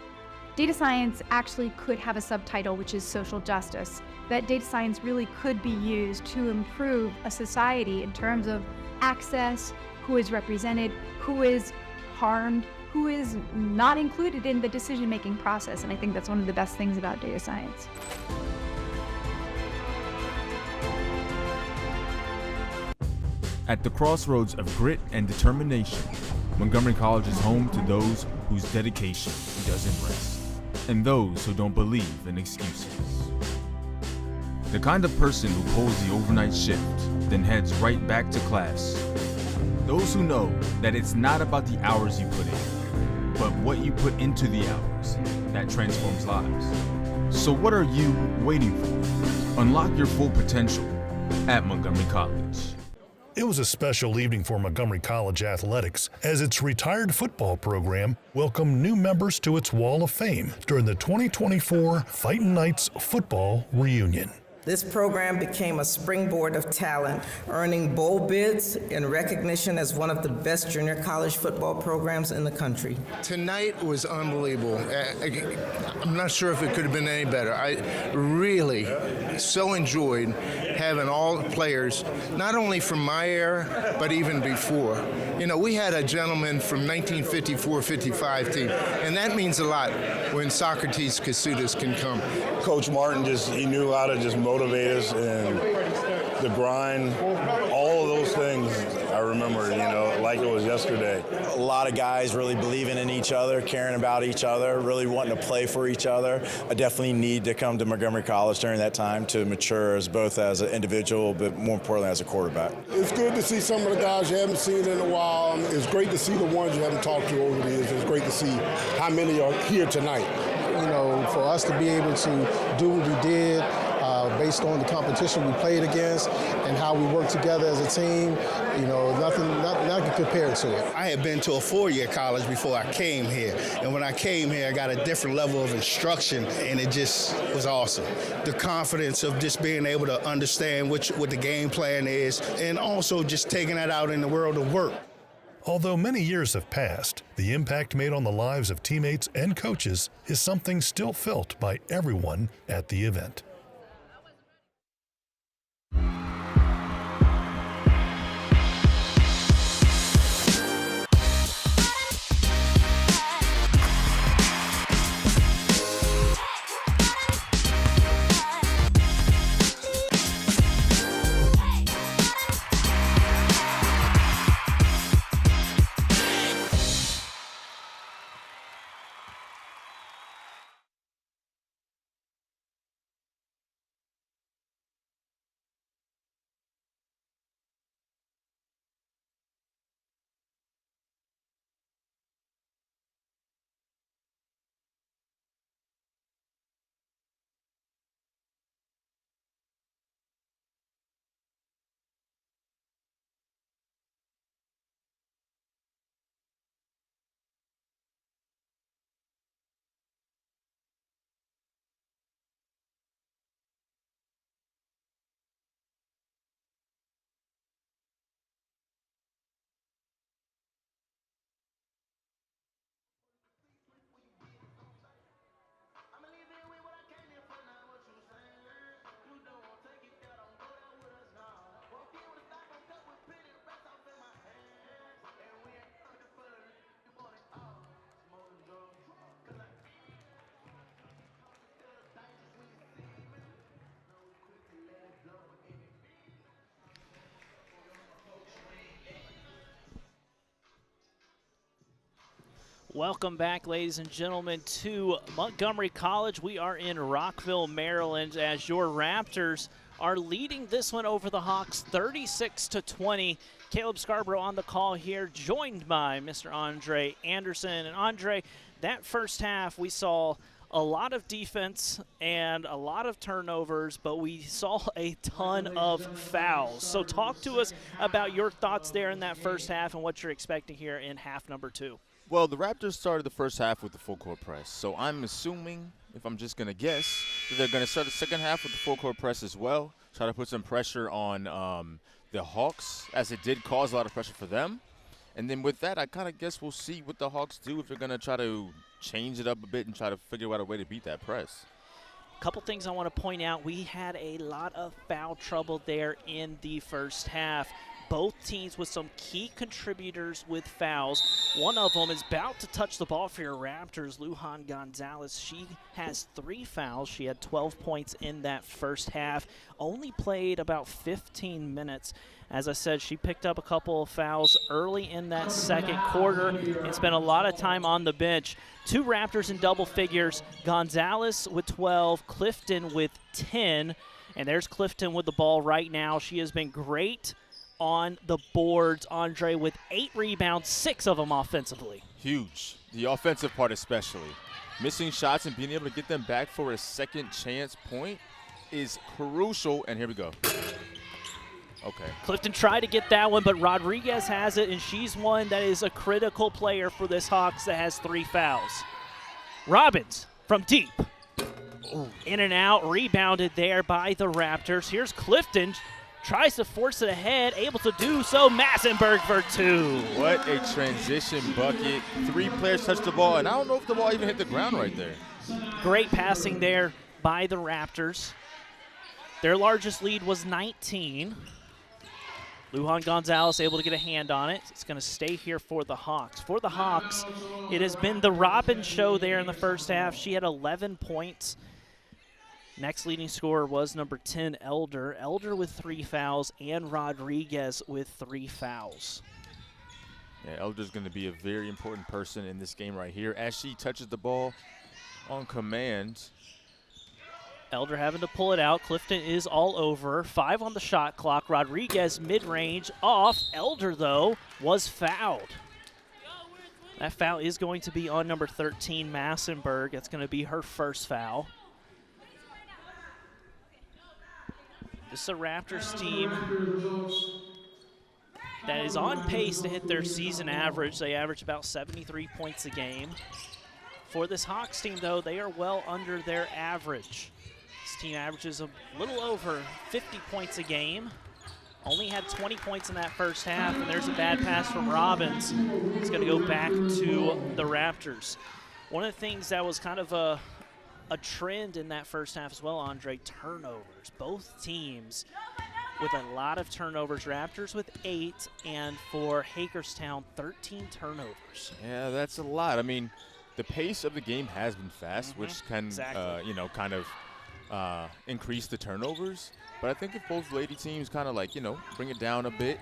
data science actually could have a subtitle, which is social justice. That data science really could be used to improve a society in terms of access, who is represented, who is harmed, who is not included in the decision-making process. And I think that's one of the best things about data science. At the crossroads of grit and determination, Montgomery College is home to those whose dedication doesn't rest, and those who don't believe in excuses. The kind of person who pulls the overnight shift, then heads right back to class. Those who know that it's not about the hours you put in, but what you put into the hours that transforms lives. So what are you waiting for? Unlock your full potential at Montgomery College. It was a special evening for Montgomery College athletics as its retired football program welcomed new members to its Wall of Fame during the 2024 Fightin' Knights football reunion. This program became a springboard of talent, earning bowl bids and recognition as one of the best junior college football programs in the country. Tonight was unbelievable. I'm not sure if it could have been any better. I really so enjoyed having all the players, not only from my era, but even before. You know, we had a gentleman from 1954-55 team, and that means a lot when Socrates Kasudas can come. Coach Martin he knew how to just motivate us, and the grind, all of those things I remember, like it was yesterday. A lot of guys really believing in each other, caring about each other, really wanting to play for each other. I definitely need to come to Montgomery College during that time to mature as both as an individual, but more importantly as a quarterback. It's good to see some of the guys you haven't seen in a while. It's great to see the ones you haven't talked to over the years. It's great to see how many are here tonight. For us to be able to do what we did based on the competition we played against and how we worked together as a team, nothing can compare to it. I had been to a 4-year college before I came here, and when I came here, I got a different level of instruction, and it just was awesome. The confidence of just being able to understand what the game plan is, and also just taking that out in the world of work. Although many years have passed, the impact made on the lives of teammates and coaches is something still felt by everyone at the event. Welcome back, ladies and gentlemen, to Montgomery College. We are in Rockville, Maryland, as your Raptors are leading this one over the Hawks 36-20. Caleb Scarborough on the call here, joined by Mr. Andre Anderson. And Andre, that first half we saw a lot of defense and a lot of turnovers, but we saw a ton of fouls. So talk to us about your thoughts there in that first half and what you're expecting here in half number 2. Well, the Raptors started the first half with the full court press. So I'm assuming, if I'm just going to guess, that they're going to start the second half with the full court press as well. Try to put some pressure on the Hawks, as it did cause a lot of pressure for them. And then with that, I kind of guess we'll see what the Hawks do if they're going to try to change it up a bit and try to figure out a way to beat that press. A couple things I want to point out. We had a lot of foul trouble there in the first half. Both teams with some key contributors with fouls. One of them is about to touch the ball for your Raptors, Lujan Gonzalez. She has 3 fouls. She had 12 points in that first half. Only played about 15 minutes. As I said, she picked up a couple of fouls early in that second quarter and spent a lot of time on the bench. 2 Raptors in double figures. Gonzalez with 12, Clifton with 10. And there's Clifton with the ball right now. She has been great on the boards, Andre, with 8 rebounds, 6 of them offensively. Huge. The offensive part especially. Missing shots and being able to get them back for a second chance point is crucial. And here we go. Okay. Clifton tried to get that one, but Rodriguez has it, and she's one that is a critical player for this Hawks that has 3 fouls. Robbins from deep. Ooh. In and out, rebounded there by the Raptors. Here's Clifton. Tries to force it ahead, able to do so. Massenberg for 2. What a transition bucket. 3 players touched the ball, and I don't know if the ball even hit the ground right there. Great passing there by the Raptors. Their largest lead was 19. Lujan Gonzalez able to get a hand on it. It's going to stay here for the Hawks. For the Hawks, it has been the Robin show there in the first half. She had 11 points. Next leading scorer was number 10, Elder. Elder with 3 fouls and Rodriguez with 3 fouls. Yeah, Elder's going to be a very important person in this game right here as she touches the ball on command. Elder having to pull it out. Clifton is all over. 5 on the shot clock. Rodriguez mid-range off. Elder, though, was fouled. That foul is going to be on number 13, Massenberg. That's going to be her first foul. This is a Raptors team that is on pace to hit their season average. They average about 73 points a game. For this Hawks team, though, they are well under their average. This team averages a little over 50 points a game. Only had 20 points in that first half, and there's a bad pass from Robbins. It's going to go back to the Raptors. One of the things that was kind of a trend in that first half as well, Andre, turnovers. Both teams with a lot of turnovers. Raptors with 8, and for Hagerstown, 13 turnovers. Yeah, that's a lot. I mean, the pace of the game has been fast, which can, kind of increase the turnovers. But I think if both lady teams kind of bring it down a bit,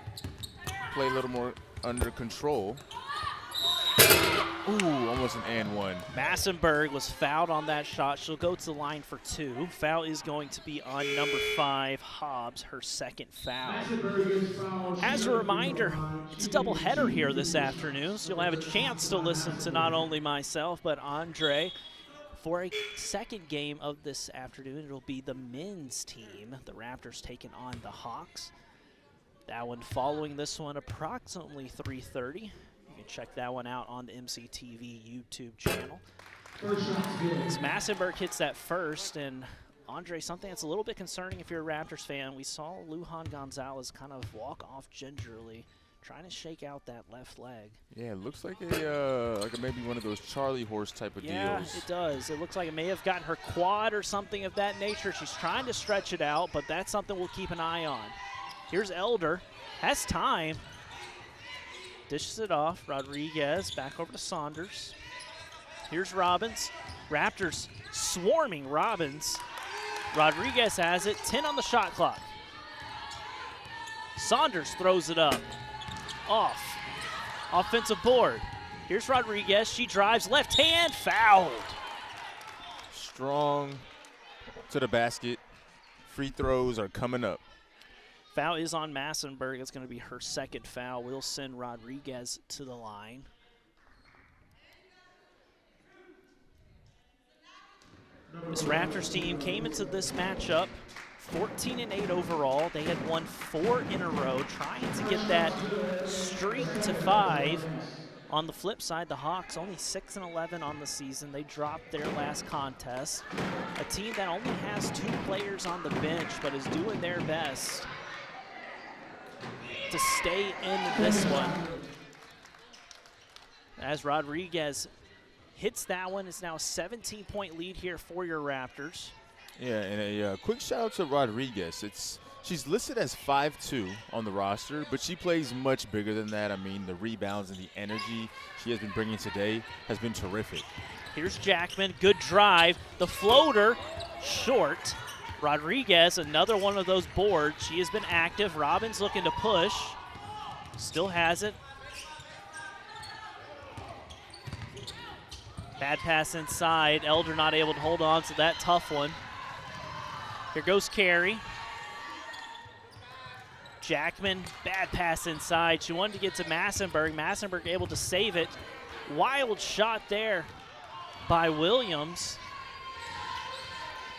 play a little more under control. Ooh, almost an and 1. Massenberg was fouled on that shot. She'll go to the line for 2. Foul is going to be on number 5, Hobbs, her second foul. As a reminder, it's a doubleheader here this afternoon, so you'll have a chance to listen to not only myself, but Andre. For a second game of this afternoon, it'll be the men's team, the Raptors taking on the Hawks. That one following this one approximately 3:30. You can check that one out on the MCTV YouTube channel. As Massenberg hits that first, and Andre, something that's a little bit concerning if you're a Raptors fan, we saw Lujan Gonzalez kind of walk off gingerly, trying to shake out that left leg. Yeah, it looks like maybe one of those Charlie horse type of deals. Yeah, it does. It looks like it may have gotten her quad or something of that nature. She's trying to stretch it out, but that's something we'll keep an eye on. Here's Elder. Has time. Dishes it off. Rodriguez back over to Saunders. Here's Robbins. Raptors swarming Robbins. Rodriguez has it. 10 on the shot clock. Saunders throws it up. Off. Offensive board. Here's Rodriguez. She drives left hand, fouled. Strong to the basket. Free throws are coming up. Foul is on Massenberg. It's going to be her second foul. We'll send Rodriguez to the line. This Raptors team came into this matchup 14-8 overall. They had won 4 in a row, trying to get that streak to 5. On the flip side, the Hawks only 6-11 on the season. They dropped their last contest. A team that only has 2 players on the bench, but is doing their best to stay in this one. As Rodriguez hits that one, it's now a 17-point lead here for your Raptors. Yeah, and a quick shout out to Rodriguez. She's listed as 5'2" on the roster, but she plays much bigger than that. I mean, the rebounds and the energy she has been bringing today has been terrific. Here's Jackman, good drive. The floater, short. Rodriguez, another one of those boards. She has been active. Robbins looking to push. Still has it. Bad pass inside. Elder not able to hold on to that tough one. Here goes Carey. Jackman, bad pass inside. She wanted to get to Massenberg. Massenberg able to save it. Wild shot there by Williams.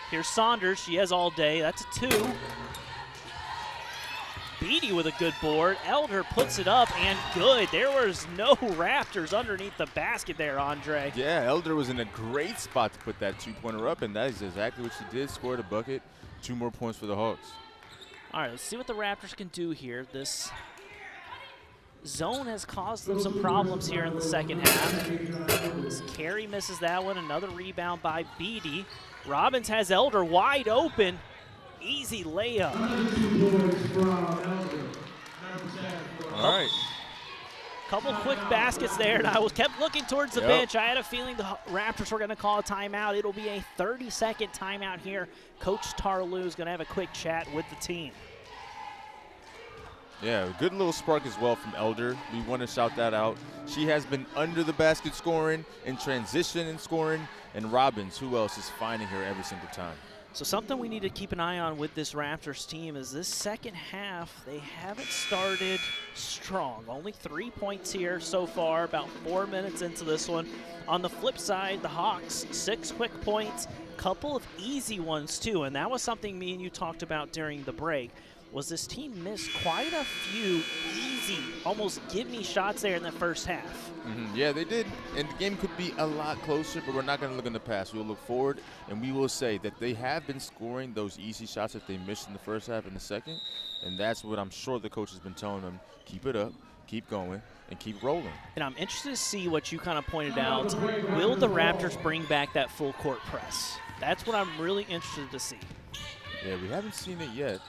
Here's Saunders. She has all day. That's a 2. Beatty with a good board. Elder puts it up and good. There was no Raptors underneath the basket there, Andre. Yeah, Elder was in a great spot to put that 2-pointer up, and that is exactly what she did. Scored a bucket. 2 more points for the Hawks. All right, let's see what the Raptors can do here. This zone has caused them some problems here in the second half. Carey misses that one. Another rebound by Beatty. Robbins has Elder wide open. Easy layup. All right. Couple quick baskets there, and I kept looking towards the bench. I had a feeling the Raptors were going to call a timeout. It'll be a 30-second timeout here. Coach Tarlew is going to have a quick chat with the team. Yeah, a good little spark as well from Elder. We want to shout that out. She has been under the basket scoring, in transition and scoring, and Robbins, who else, is finding her every single time. So something we need to keep an eye on with this Raptors team is this second half, they haven't started strong. Only 3 points here so far, about 4 minutes into this one. On the flip side, the Hawks, 6 quick points, couple of easy ones too, and that was something me and you talked about during the break, was this team missed quite a few easy, almost give-me shots there in the first half. Yeah, they did, and the game could be a lot closer, but we're not going to look in the past. We'll look forward, and we will say that they have been scoring those easy shots that they missed in the first half and the second, and that's what I'm sure the coach has been telling them. Keep it up, keep going, and keep rolling. And I'm interested to see what you kind of pointed out. Will the Raptors bring back that full court press? That's what I'm really interested to see. Yeah, we haven't seen it yet.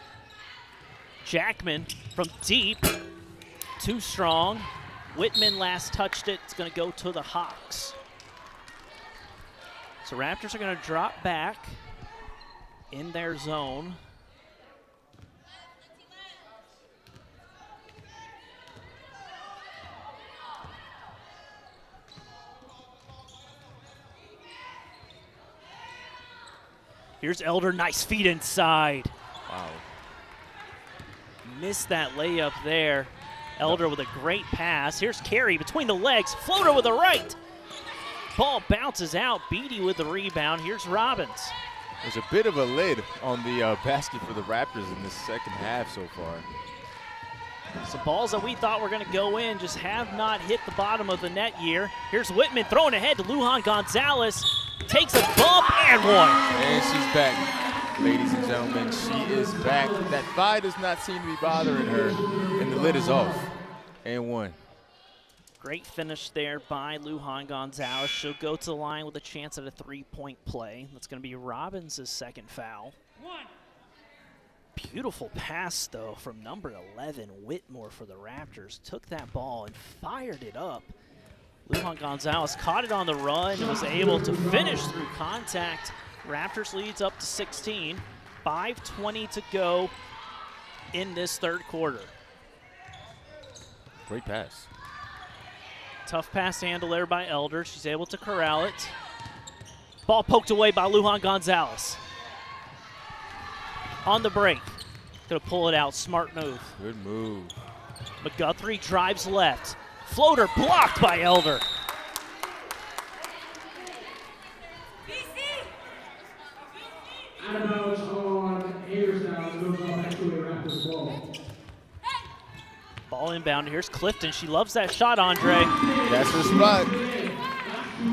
Jackman from deep, too strong. Whitman last touched it. It's going to go to the Hawks. So Raptors are going to drop back in their zone. Here's Elder, nice feet inside. Wow. Missed that layup there. Elder with a great pass. Here's Carey between the legs. Floater with the right. Ball bounces out. Beatty with the rebound. Here's Robbins. There's a bit of a lid on the basket for the Raptors in this second half so far. Some balls that we thought were going to go in just have not hit the bottom of the net here. Here's Whitman throwing ahead to Lujan Gonzalez. Takes a bump and one. And she's back. Ladies and gentlemen, she is back. That thigh does not seem to be bothering her, and the lid is off. And one. Great finish there by Lujan Gonzalez. She'll go to the line with a chance at a 3-point play. That's going to be Robbins' second foul. Beautiful pass, though, from number 11, Whitmore for the Raptors. Took that ball and fired it up. Lujan Gonzalez caught it on the run and was able to finish through contact. Raptors leads up to 16. 5:20 to go in this third quarter. Great pass. Tough pass handle there by Elder. She's able to corral it. Ball poked away by Lujan Gonzalez. On the break. Gonna pull it out. Smart move. Good move. McGuthrie drives left. Floater blocked by Elder. Out of bounds on Hagerstown. Goes on back to a Raptors ball. Ball inbound. Here's Clifton. She loves that shot, Andre. That's her spot.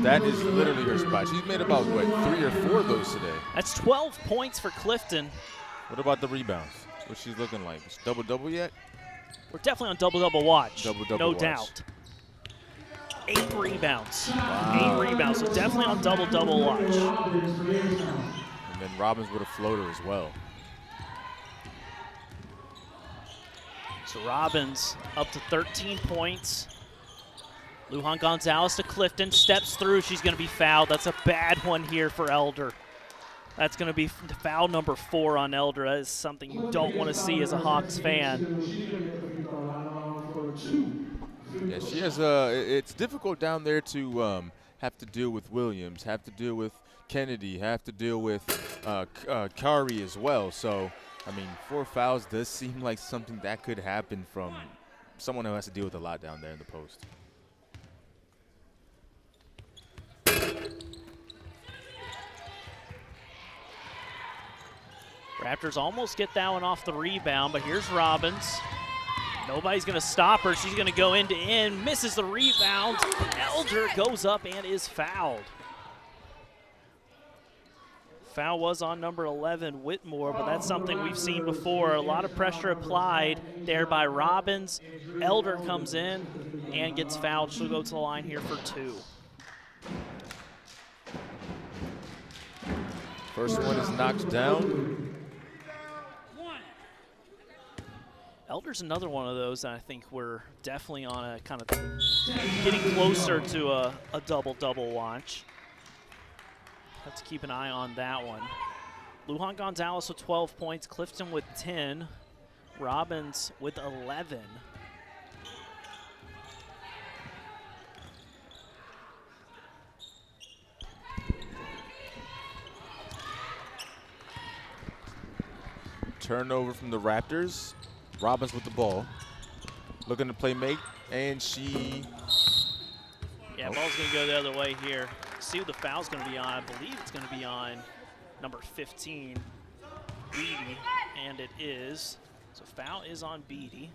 That is literally her spot. She's made about, what, 3 or 4 of those today. That's 12 points for Clifton. What about the rebounds? What's she looking like? Is double-double yet? We're definitely on double-double watch. Double-double no watch. doubt. 8 rebounds. Wow. 8 rebounds, so definitely on double-double watch. And then Robbins with a floater as well. So Robbins up to 13 points. Lujan Gonzalez to Clifton, steps through. She's going to be fouled. That's a bad one here for Elder. That's going to be foul number 4 on Elder. That is something you don't want to see as a Hawks fan. Yeah, she has it's difficult down there to have to deal with Williams, have to deal with Kennedy, have to deal with Kari as well. So, I mean, 4 fouls does seem like something that could happen from someone who has to deal with a lot down there in the post. Raptors almost get that one off the rebound, but here's Robbins. Nobody's going to stop her. She's going to go end to end, misses the rebound. Elder goes up and is fouled. Foul was on number 11, Whitmore, but that's something we've seen before. A lot of pressure applied there by Robbins. Elder comes in and gets fouled. She'll go to the line here for 2. First one is knocked down. Elder's another one of those that I think we're definitely on a kind of getting closer to a double-double watch. Have to keep an eye on that one. Lujan Gonzalez with 12 points, Clifton with 10, Robbins with 11. Turnover from the Raptors. Robbins with the ball. Looking to play make, and she... Yeah, ball's going to go the other way here. See who the foul's going to be on. I believe it's going to be on number 15, Beatty, and it is. So foul is on Beatty.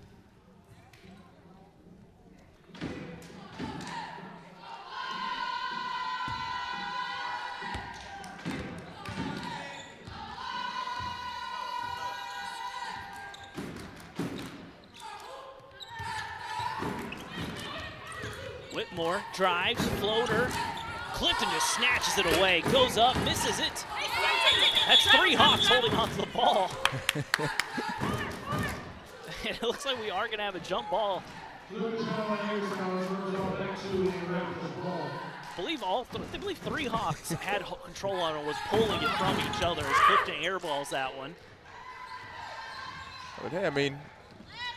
Whitmore drives, floater. Clifton just snatches it away, goes up, misses it. That's 3 Hawks holding on to the ball. And it looks like we are going to have a jump ball. I believe 3 Hawks had control on it and was pulling it from each other as Clifton airballs that one. But hey, I mean,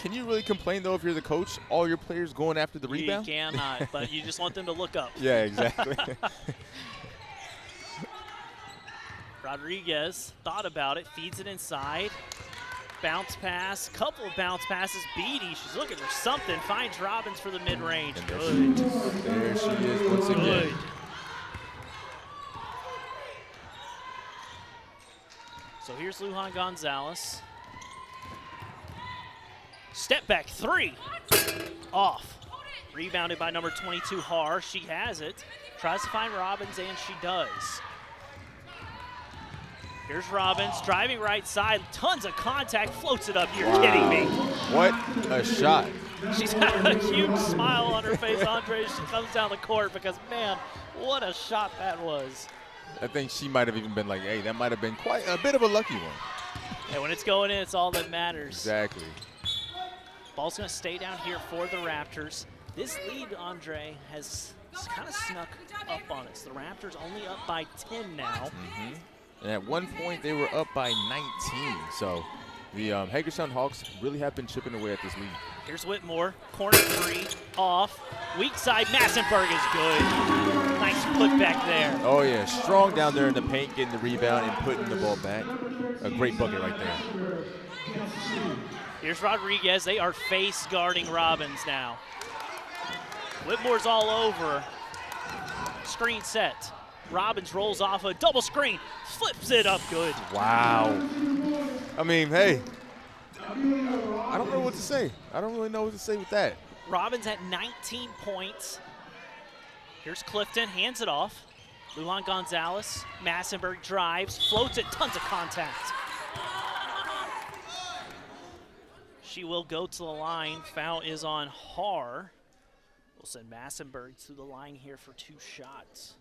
can you really complain, though, if you're the coach, all your players going after the rebound? You cannot, but you just want them to look up. Yeah, exactly. Rodriguez thought about it, feeds it inside. Bounce pass, couple of bounce passes. Beatty, she's looking for something, finds Robbins for the mid-range. Good. There she is once again. Good. So here's Lujan Gonzalez. Step back 3. Off. Rebounded by number 22, Har. She has it. Tries to find Robbins, and she does. Here's Robbins driving right side. Tons of contact. Floats it up. You're kidding me. What a shot. She's got a huge smile on her face, Andre, as she comes down the court because, man, what a shot that was. I think she might have even been like, hey, that might have been quite a bit of a lucky one. And when it's going in, it's all that matters. Exactly. Ball's going to stay down here for the Raptors. This lead, Andre, has kind of snuck up on us. The Raptors only up by 10 now. And at one point, they were up by 19. So The Hagerstown Hawks really have been chipping away at this lead. Here's Whitmore, corner three, off. Weak side, Massenburg is good. Nice put back there. Oh yeah, strong down there in the paint, getting the rebound and putting the ball back. A great bucket right there. Here's Rodriguez. They are face guarding Robbins now. Whitmore's all over. Screen set. Robbins rolls off a double screen, flips it up good. Wow. I mean, hey, I don't know what to say. I don't really know what to say with that. Robbins at 19 points. Here's Clifton, hands it off. Lujan Gonzalez, Massenburg drives, floats it, tons of contact. She will go to the line. Foul is on Har. We'll send Massenburg to the line here for 2 shots.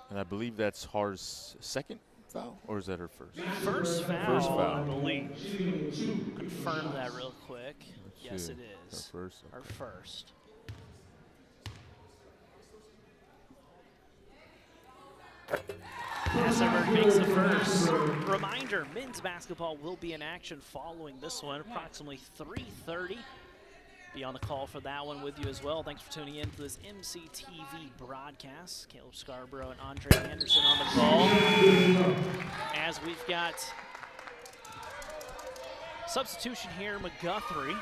And I believe that's Har's second foul, or is that her first? First foul, First foul. I believe. Confirm that real quick. Yes, it is. Her first. Her first. Massenburg makes the first. Reminder, men's basketball will be in action following this one, approximately 3:30. Be on the call for that one with you as well. Thanks for tuning in to this MCTV broadcast. Caleb Scarborough and Andre Anderson on the call. As we've got substitution here, McGuthrie.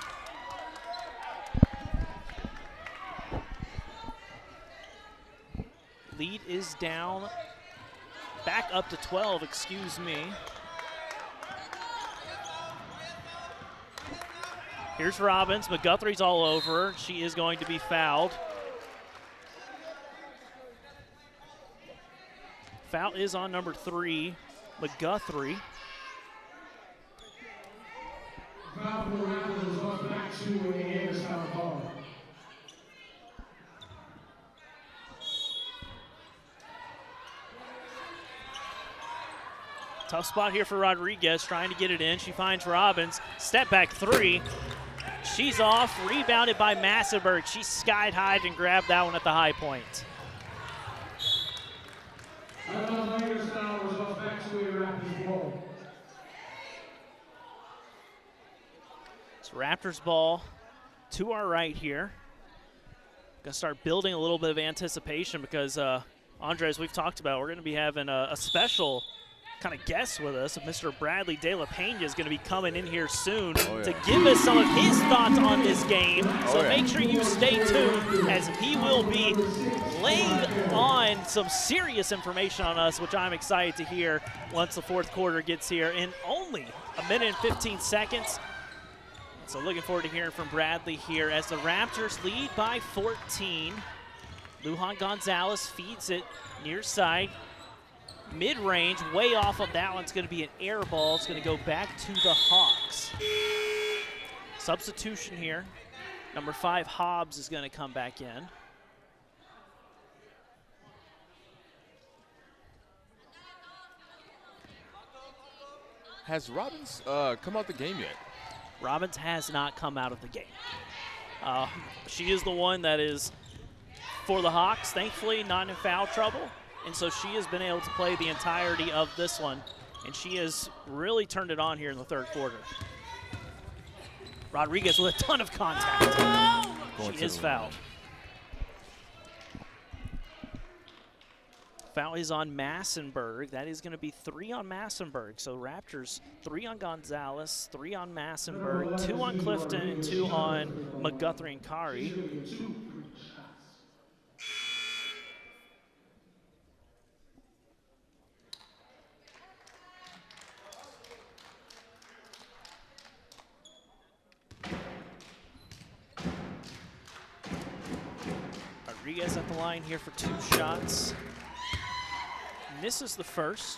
Lead is down, back up to 12, excuse me. Here's Robbins. McGuthrie's all over her. She is going to be fouled. Foul is on number 3, McGuthrie. Tough spot here for Rodriguez, trying to get it in. She finds Robbins. Step back 3. She's off, rebounded by Massenburg. She skied high and grabbed that one at the high point. It's Raptors ball to our right here. Gonna start building a little bit of anticipation because, Andre, as we've talked about, we're gonna be having a special kind of guest with us. Mr. Bradley De La Pena is going to be coming in here soon to give us some of his thoughts on this game. So make sure you stay tuned, as he will be laying on some serious information on us, which I'm excited to hear once the fourth quarter gets here in only 1 minute and 15 seconds. So looking forward to hearing from Bradley here as the Raptors lead by 14. Lujan Gonzalez feeds it near side. Mid-range, way off of that one. It's going to be an air ball. It's going to go back to the Hawks. Substitution here. Number 5, Hobbs, is going to come back in. Has Robbins come out the game yet? Robbins has not come out of the game. She is the one that is, for the Hawks, thankfully not in foul trouble. And so she has been able to play the entirety of this one, and she has really turned it on here in the third quarter. Rodriguez with a ton of contact. She is fouled. Foul is on Massenburg. That is going to be 3 on Massenburg. So Raptors 3 on Gonzalez, 3 on Massenburg, 2 on Clifton, and 2 on McGuthrie and Kari. Rodriguez at the line here for 2 shots. Misses the first.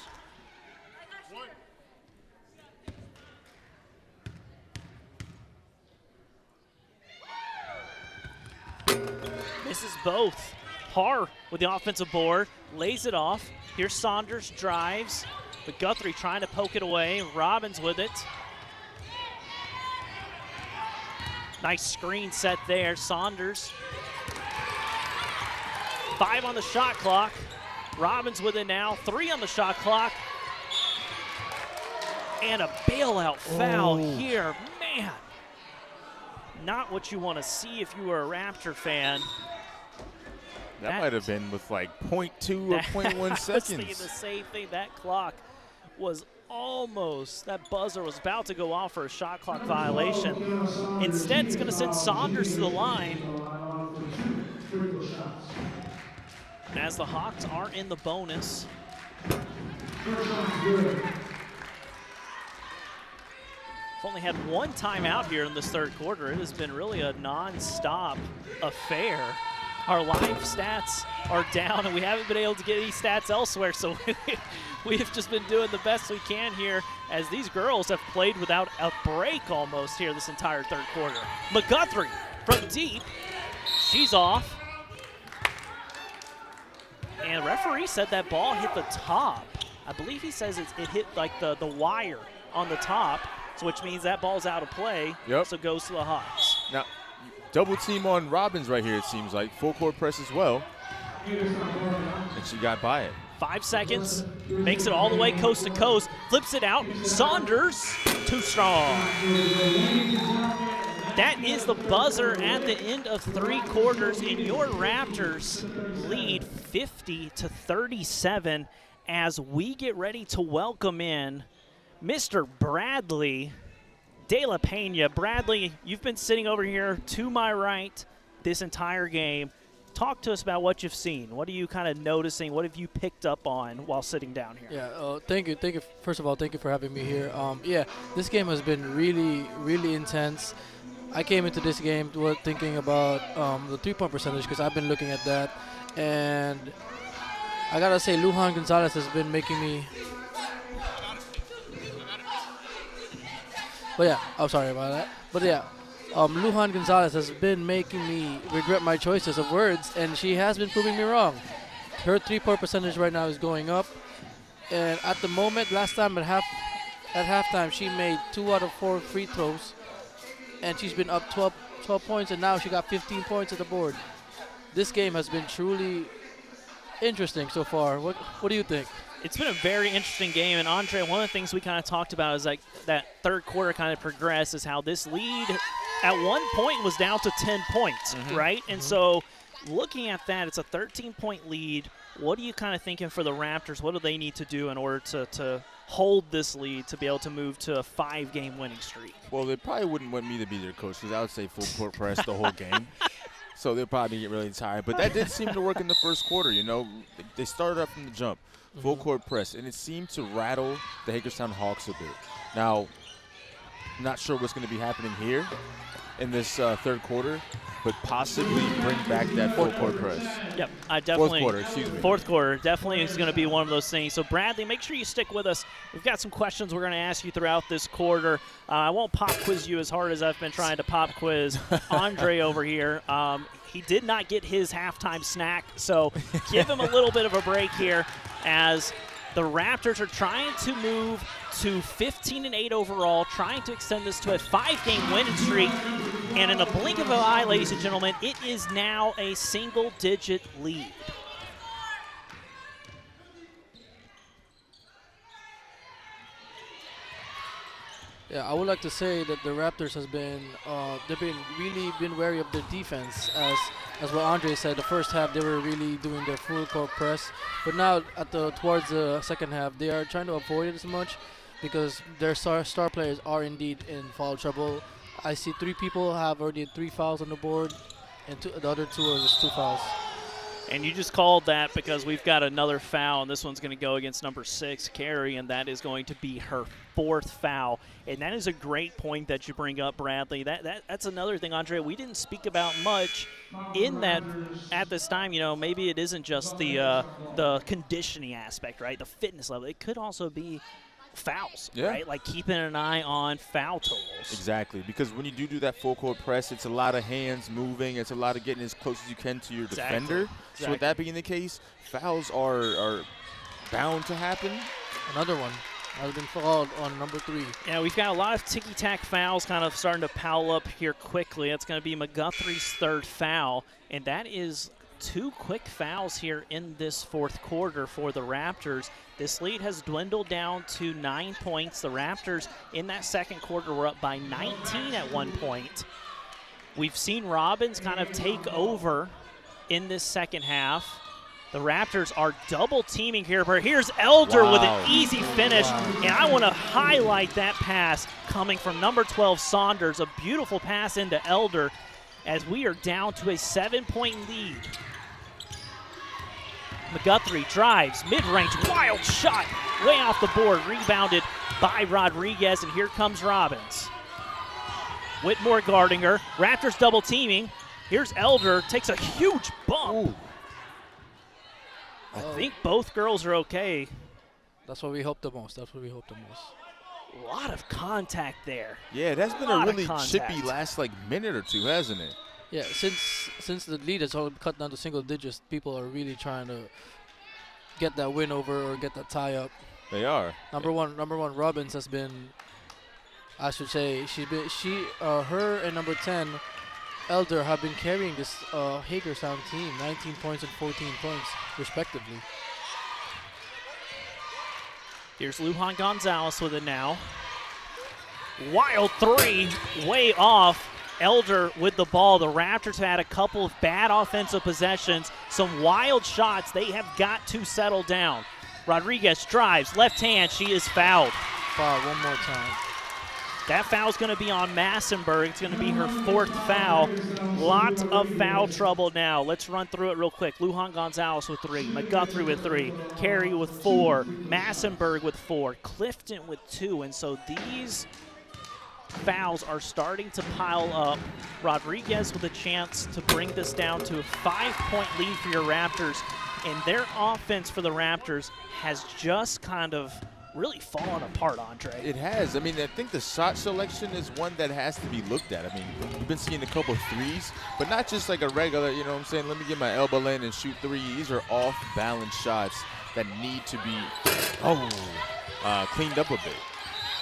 Misses both. Har with the offensive board, lays it off. Here's Saunders, drives. But Guthrie trying to poke it away. Robbins with it. Nice screen set there. Saunders. 5 on the shot clock. Robbins with it now. 3 on the shot clock. And a bailout foul here. Man, not what you want to see if you were a Raptor fan. That might have been with like 0.2 or 0.1 I was seconds. thinking the same thing. That clock was almost, that buzzer was about to go off for a shot clock violation. Instead, it's going to send Saunders to the line. And as the Hawks are in the bonus. We've only had one timeout here in this third quarter. It has been really a non-stop affair. Our live stats are down, and we haven't been able to get any stats elsewhere, so we have just been doing the best we can here as these girls have played without a break almost here this entire third quarter. McGuthrie from deep. She's off. And the referee said that ball hit the top. I believe he says it hit like the wire on the top, so which means that ball's out of play, so it goes to the Hawks. Now, double team on Robbins right here, it seems like. Full court press as well. And she got by it. 5 seconds, makes it all the way coast to coast, flips it out. Saunders, too strong. That is the buzzer at the end of 3 quarters, and your Raptors lead 50-37 as we get ready to welcome in Mr. Bradley De La Pena. Bradley, you've been sitting over here to my right this entire game. Talk to us about what you've seen. What are you kind of noticing? What have you picked up on while sitting down here? Yeah, thank you. First of all, thank you for having me here. Yeah, this game has been really, really intense. I came into this game thinking about the three-point percentage because I've been looking at that. And I got to say, Lujan Gonzalez has been making me... But yeah, I'm sorry about that. But yeah, Lujan Gonzalez has been making me regret my choices of words, and she has been proving me wrong. Her three-point percentage right now is going up. And at the moment, last time at halftime, she made 2 out of 4 free throws. And she's been up 12 points, and now she got 15 points at the board. This game has been truly interesting so far. What do you think? It's been a very interesting game, and Andre, one of the things we kind of talked about is like that third quarter kind of progressed is how this lead at one point was down to 10 points, right? And so looking at that, it's a 13-point lead. What are you kind of thinking for the Raptors? What do they need to do in order to hold this lead to be able to move to a 5-game winning streak? Well, they probably wouldn't want me to be their coach because I would say full court press the whole game. So they'll probably get really tired. But that did seem to work in the first quarter, you know. They started up from the jump, full court press, and it seemed to rattle the Hagerstown Hawks a bit. Now, not sure what's going to be happening here in this third quarter, but possibly bring back that full court press. Yep, I definitely. Fourth quarter, excuse me. Fourth quarter definitely is going to be one of those things. So, Bradley, make sure you stick with us. We've got some questions we're going to ask you throughout this quarter. I won't pop quiz you as hard as I've been trying to pop quiz Andre over here. He did not get his halftime snack, so give him a little bit of a break here as the Raptors are trying to move to 15-8 overall, trying to extend this to a 5-game winning streak. And in a blink of an eye, ladies and gentlemen, it is now a single-digit lead. Yeah, I would like to say that the Raptors has been they've been really wary of their defense, as what Andre said. The first half they were really doing their full court press, but now towards the second half they are trying to avoid it as much because their star players are indeed in foul trouble. I see 3 people have already 3 fouls on the board, and the other 2 are just 2 fouls. And you just called that because we've got another foul, and this one's going to go against number 6, Carrie, and that is going to be her 4th foul. And that is a great point that you bring up, Bradley. That's another thing, Andre, we didn't speak about much in that at this time. You know, maybe it isn't just the conditioning aspect, right, the fitness level. It could also be fouls, right? Like keeping an eye on foul totals. Exactly, because when you do that full court press, it's a lot of hands moving. It's a lot of getting as close as you can to your defender. So with that being the case, fouls are bound to happen. Another one has been fouled on number 3. Yeah, we've got a lot of ticky-tack fouls kind of starting to pile up here quickly. That's going to be McGuthrie's 3rd foul, and that is 2 quick fouls here in this fourth quarter for the Raptors. This lead has dwindled down to 9 points. The Raptors in that second quarter were up by 19 at one point. We've seen Robbins kind of take over in this second half. The Raptors are double teaming here, but here's Elder with an easy finish, and I want to highlight that pass coming from number 12, Saunders. A beautiful pass into Elder as we are down to a 7-point lead. McGuthrie drives, mid-range, wild shot, way off the board, rebounded by Rodriguez, and here comes Robbins. Whitmore guarding her, Raptors double teaming. Here's Elder, takes a huge bump. Ooh. I think both girls are okay. That's what we hope the most. That's what we hope the most. A lot of contact there. Yeah, that's been a really chippy last minute or two, hasn't it? Yeah, since the lead has all cut down to single digits, people are really trying to get that win over or get that tie up. They are. Number one, Robbins has been, I should say, her and number 10, Elder, have been carrying this Hagerstown team, 19 points and 14 points, respectively. Here's Lujan Gonzalez with it now. Wild three, way off. Elder with the ball. The Raptors had a couple of bad offensive possessions, some wild shots. They have got to settle down. Rodriguez drives, left hand, she is fouled. Foul one more time. That foul is going to be on Massenberg. It's going to be her 4th foul. Lots of foul trouble now. Let's run through it real quick. Lujan Gonzalez with 3, McGuthrie with 3, Carey with 4, Massenberg with 4, Clifton with 2, and so these fouls are starting to pile up. Rodriguez with a chance to bring this down to a 5-point lead for your Raptors, and their offense for the Raptors has just kind of really fallen apart, Andre. It has. I mean, I think the shot selection is one that has to be looked at. I mean, we've been seeing a couple of threes, but not just like a regular, you know what I'm saying, let me get my elbow in and shoot 3. These are off-balance shots that need to be cleaned up a bit.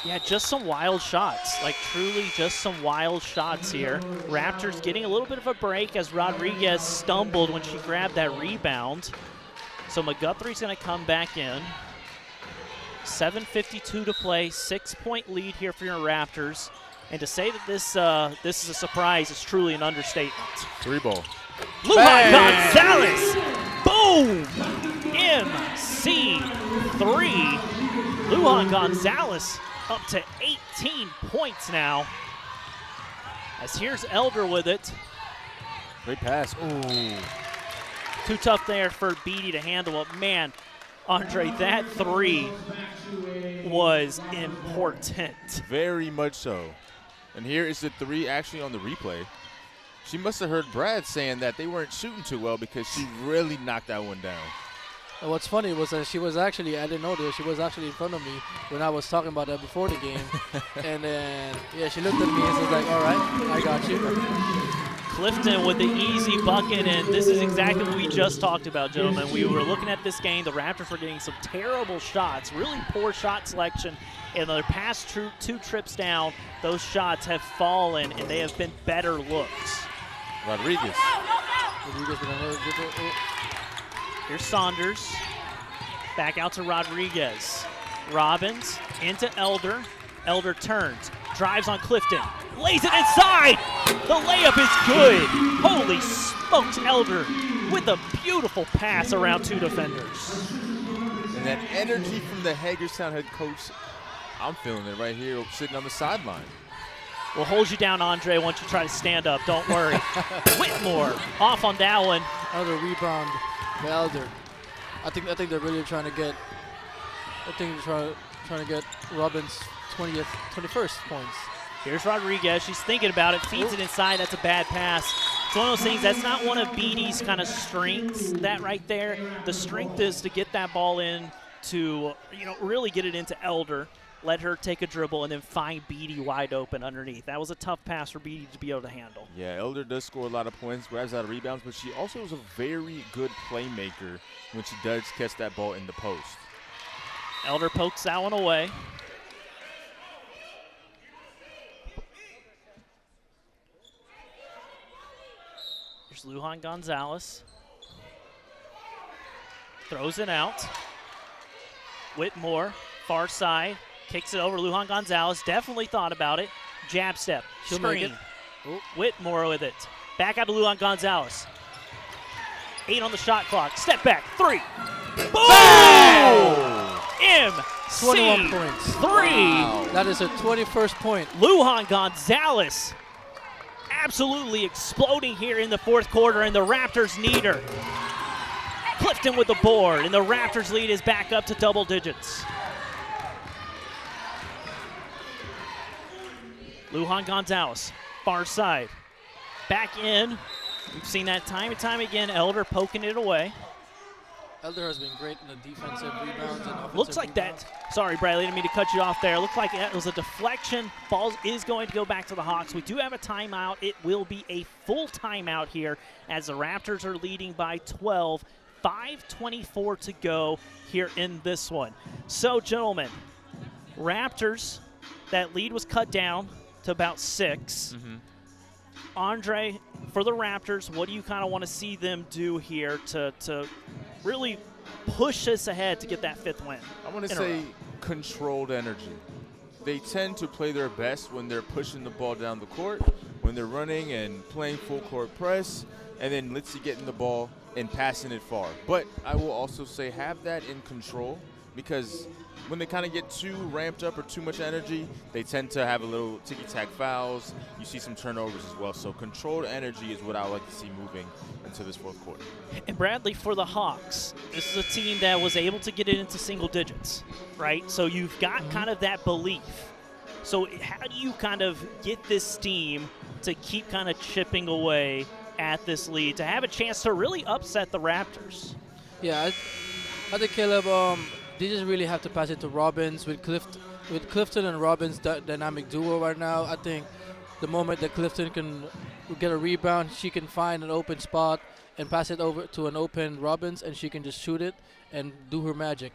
Yeah, just some wild shots, like truly just some wild shots here. Raptors getting a little bit of a break as Rodriguez stumbled when she grabbed that rebound. So McGuthrie's going to come back in. 7:52 to play, 6-point lead here for your Raptors. And to say that this is a surprise is truly an understatement. 3-ball. Lujan Gonzalez, boom! MC3. Lujan Gonzalez up to 18 points now. As here's Elder with it. Great pass. Ooh. Too tough there for Beatty to handle it. Man, Andre, that 3 was important. Very much so. And here is the 3 actually on the replay. She must have heard Brad saying that they weren't shooting too well because she really knocked that one down. And what's funny was that she was actually, I didn't know this, she was actually in front of me when I was talking about that before the game. And then, yeah, she looked at me and was like, all right, I got you. Clifton with the easy bucket, and this is exactly what we just talked about, gentlemen. We were looking at this game. The Raptors were getting some terrible shots, really poor shot selection. In their past 2 trips down, those shots have fallen, and they have been better looks. Rodriguez. Here's Saunders. Back out to Rodriguez. Robbins into Elder. Elder turns, drives on Clifton, lays it inside. The layup is good. Holy smokes, Elder with a beautiful pass around 2 defenders. And that energy from the Hagerstown head coach, I'm feeling it right here sitting on the sideline. We'll hold you down, Andre, once you try to stand up. Don't worry. Whitmore off on that one. Another rebound by Elder. I think they're really trying to get. I think they're trying to get Robbins' 21st points. Here's Rodriguez. She's thinking about it. Feeds it inside. That's a bad pass. It's one of those things. That's not one of Beatty's kind of strengths. That right there. The strength is to get that ball in to really get it into Elder. Let her take a dribble and then find Beatty wide open underneath. That was a tough pass for Beatty to be able to handle. Yeah, Elder does score a lot of points, grabs out of rebounds, but she also is a very good playmaker when she does catch that ball in the post. Elder pokes that one away. Here's Lujan Gonzalez. Throws it out. Whitmore, far side, kicks it over. Lujan Gonzalez definitely thought about it. Jab step, She'll make screen. it. Whitmore with it. Back out to Lujan Gonzalez. 8 on the shot clock. Step back, 3. Boom! 21 points. 3. Wow. That is a 21st point. Lujan Gonzalez absolutely exploding here in the fourth quarter, and the Raptors need her. Clifton with the board, and the Raptors lead is back up to double digits. Lujan Gonzalez, far side. Back in. We've seen that time and time again. Elder poking it away. Elder has been great in the defensive rebounds and offensive Looks like rebounds. that. Sorry, Bradley, didn't mean to cut you off there. Looks like it was a deflection. Ball is going to go back to the Hawks. We do have a timeout. It will be a full timeout here as the Raptors are leading by 12. 5:24 to go here in this one. So, gentlemen, Raptors, that lead was cut down to about 6. Andre, for the Raptors, what do you kind of want to see them do here to really push us ahead to get that 5th win? I want to say controlled energy. They tend to play their best when they're pushing the ball down the court, when they're running and playing full court press, and then Litzy getting the ball and passing it far. But I will also say have that in control, because when they kind of get too ramped up or too much energy, they tend to have a little ticky-tack fouls. You see some turnovers as well. So controlled energy is what I like to see moving into this fourth quarter. And Bradley, for the Hawks, this is a team that was able to get it into single digits, right? So you've got kind of that belief. So how do you kind of get this team to keep kind of chipping away at this lead, to have a chance to really upset the Raptors? Yeah, I think, Caleb, they just really have to pass it to Robbins. With Clifton and Robbins' dynamic duo right now, I think the moment that Clifton can get a rebound, she can find an open spot and pass it over to an open Robbins, and she can just shoot it and do her magic.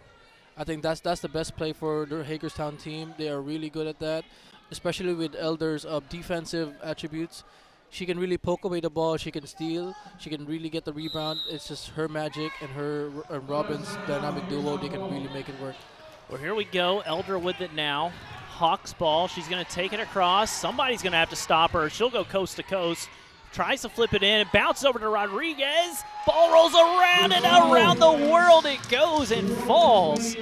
I think that's the best play for the Hagerstown team. They are really good at that, especially with Elder's defensive attributes. She can really poke away the ball. She can steal. She can really get the rebound. It's just her magic and her and Robin's dynamic duo. They can really make it work. Well, here we go. Elder with it now. Hawks ball. She's going to take it across. Somebody's going to have to stop her. She'll go coast to coast. Tries to flip it in. It bounces over to Rodriguez. Ball rolls around and around the world it goes and falls.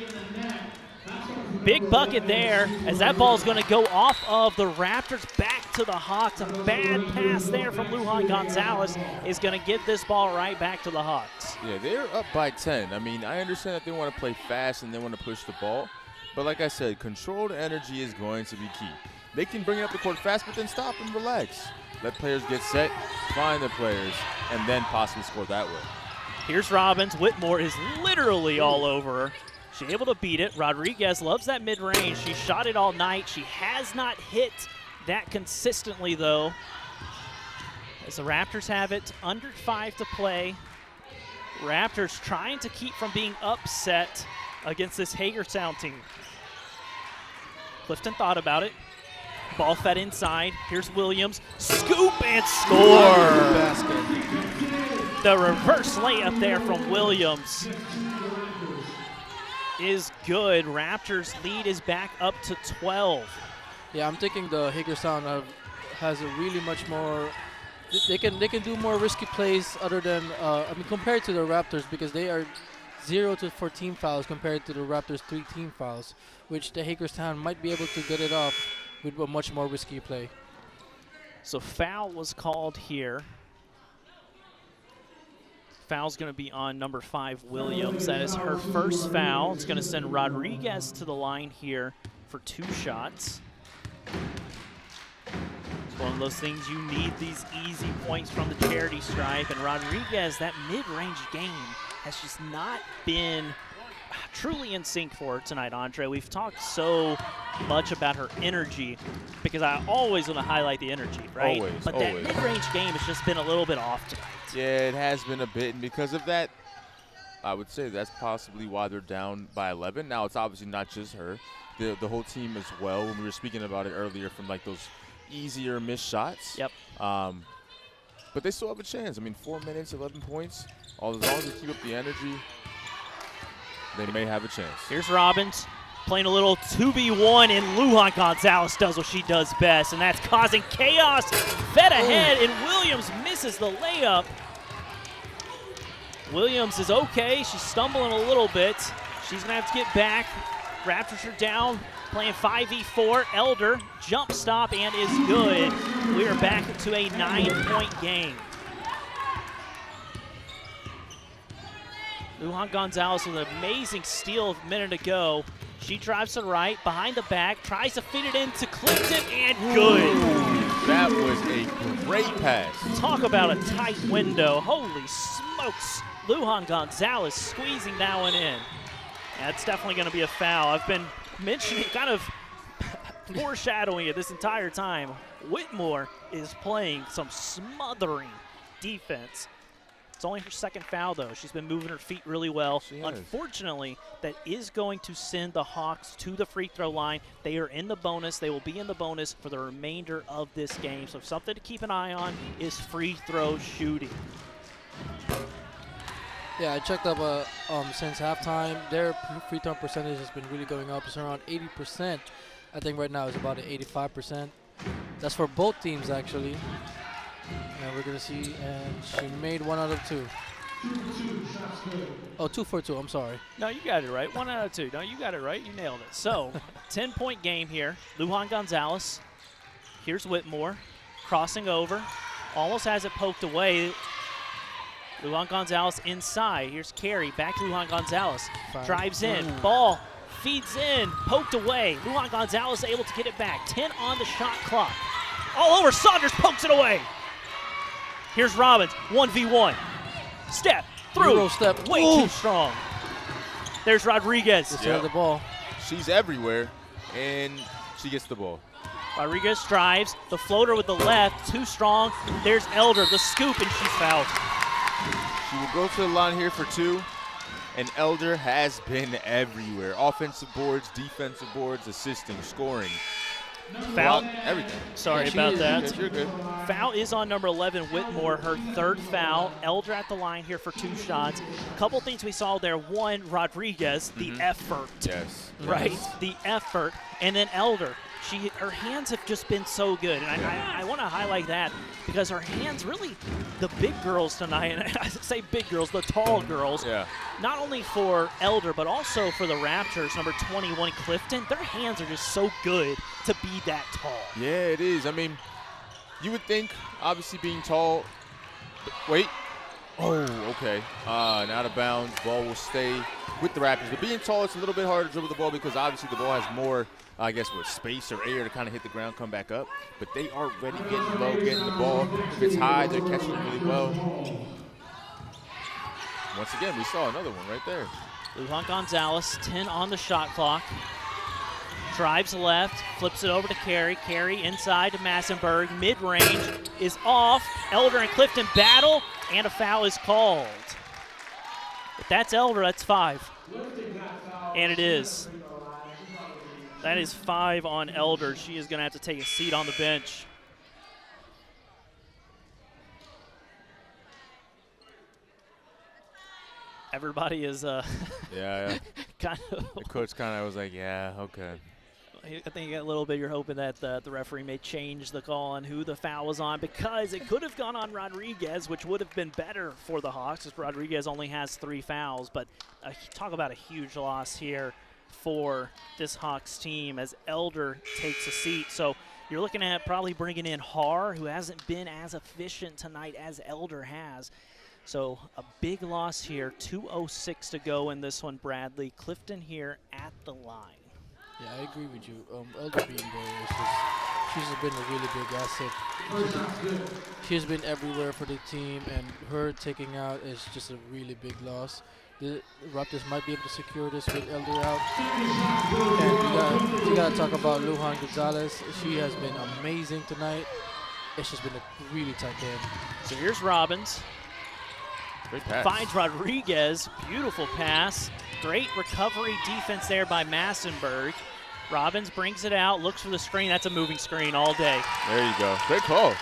Big bucket there as that ball is going to go off of the Raptors back to the Hawks. A bad pass there from Lujan Gonzalez is going to get this ball right back to the Hawks. Yeah, they're up by 10. I mean, I understand that they want to play fast and they want to push the ball. But like I said, controlled energy is going to be key. They can bring it up the court fast, but then stop and relax. Let players get set, find the players, and then possibly score that way. Here's Robbins. Whitmore is literally all over her. She's able to beat it. Rodriguez loves that mid-range. She shot it all night. She has not hit that consistently, though. As the Raptors have it, under 5 to play. Raptors trying to keep from being upset against this Hagerstown team. Clifton thought about it. Ball fed inside. Here's Williams. Scoop and score! Basket. The reverse layup there from Williams is good. Raptors lead is back up to 12. Yeah, I'm thinking the Hagerstown has a really much more. They can do more risky plays other than compared to the Raptors, because they are 0 to 14 fouls compared to the Raptors 3 team fouls, which the Hagerstown might be able to get it off with a much more risky play. So foul was called here. Foul's going to be on number 5, Williams. That is her first foul. It's going to send Rodriguez to the line here for 2 shots. It's one of those things, you need these easy points from the charity stripe. And Rodriguez, that mid-range game has just not been truly in sync for her tonight, Andre. We've talked so much about her energy because I always want to highlight the energy, right? Always, but always. that mid-range game has just been a little bit off tonight. Yeah, it has been a bit, and because of that, I would say that's possibly why they're down by 11. Now, it's obviously not just her. The whole team as well, when we were speaking about it earlier, from like those easier missed shots. Yep. But they still have a chance. I mean, 4 minutes, 11 points. As long as they keep up the energy, they may have a chance. Here's Robbins playing a little 2v1, and Lujan Gonzalez does what she does best, and that's causing chaos. Fed ahead, and Williams misses the layup. Williams is okay. She's stumbling a little bit. She's going to have to get back. Raptors are down, playing 5v4. Elder, jump stop, and is good. We are back to a 9-point game. Lujan Gonzalez with an amazing steal a minute ago. She drives to the right, behind the back, tries to feed it into Clifton, and good. Ooh, that was a great pass. Talk about a tight window. Holy smokes. Lujan Gonzalez squeezing that one in. That's definitely going to be a foul. I've been mentioning, kind of foreshadowing it this entire time. Whitmore is playing some smothering defense. It's only her second foul, though. She's been moving her feet really well. Unfortunately, that is going to send the Hawks to the free throw line. They are in the bonus. They will be in the bonus for the remainder of this game. So something to keep an eye on is free throw shooting. Yeah, I checked up since halftime. Their free throw percentage has been really going up. It's around 80%. I think right now it's about 85%. That's for both teams, actually. And we're going to see, and she made 1 out of 2. Oh, 2 for 2, I'm sorry. No, you got it right. 1 out of 2. No, you got it right. You nailed it. So, 10-point game here. Lujan Gonzalez. Here's Whitmore crossing over. Almost has it poked away. Lujan Gonzalez inside. Here's Carey. Back to Lujan Gonzalez. Drives in. Ball feeds in. Poked away. Lujan Gonzalez able to get it back. 10 on the shot clock. All over. Saunders pokes it away. Here's Robbins. 1v1. Step through. Euro step. Way too strong. There's Rodriguez. The ball. She's everywhere, and she gets the ball. Rodriguez drives. The floater with the left. Too strong. There's Elder. The scoop, and she's fouled. She will go to the line here for 2, and Elder has been everywhere. Offensive boards, defensive boards, assisting, scoring. Foul. Everything. Sorry about that. Yes, you're good. Foul is on number 11, Whitmore, her 3rd foul. Elder at the line here for 2 shots. A couple things we saw there. One, Rodriguez, the effort. Yes. Right? The effort. And then Elder. Her hands have just been so good. And I want to highlight that because her hands really, the big girls tonight, and I say big girls, the tall girls, not only for Elder, but also for the Raptors, number 21, Clifton, their hands are just so good to be that tall. Yeah, it is. I mean, you would think, obviously being tall, wait. Oh, okay. And out of bounds, ball will stay with the Raptors. But being tall, it's a little bit harder to dribble the ball because obviously the ball has more, I guess, with space or air to kind of hit the ground, come back up. But they are ready, getting low, getting the ball. If it's high, they're catching it really well. Once again, we saw another one right there. Lujan Gonzalez, 10 on the shot clock. Drives left, flips it over to Carey. Carey inside to Massenberg. Mid-range is off. Elder and Clifton battle, and a foul is called. If that's Elder, that's 5. And it is. That is 5 on Elder. She is going to have to take a seat on the bench. Everybody is yeah. kind of. The coach kind of was like, yeah, okay. I think a little bit you're hoping that the referee may change the call on who the foul was on because it could have gone on Rodriguez, which would have been better for the Hawks as Rodriguez only has 3 fouls. But talk about a huge loss here for this Hawks team as Elder takes a seat. So you're looking at probably bringing in Haar, who hasn't been as efficient tonight as Elder has. So a big loss here, 2:06 to go in this one, Bradley. Clifton here at the line. Yeah, I agree with you. Elder being there, she's been a really big asset. She's been everywhere for the team, and her taking out is just a really big loss. The Raptors might be able to secure this with Elder out. And you gotta talk about Lujan Gonzalez. She has been amazing tonight. It's just been a really tight game. So here's Robbins. Great pass. Finds Rodriguez. Beautiful pass. Great recovery defense there by Massenberg. Robbins brings it out, looks for the screen. That's a moving screen all day. There you go. Great call.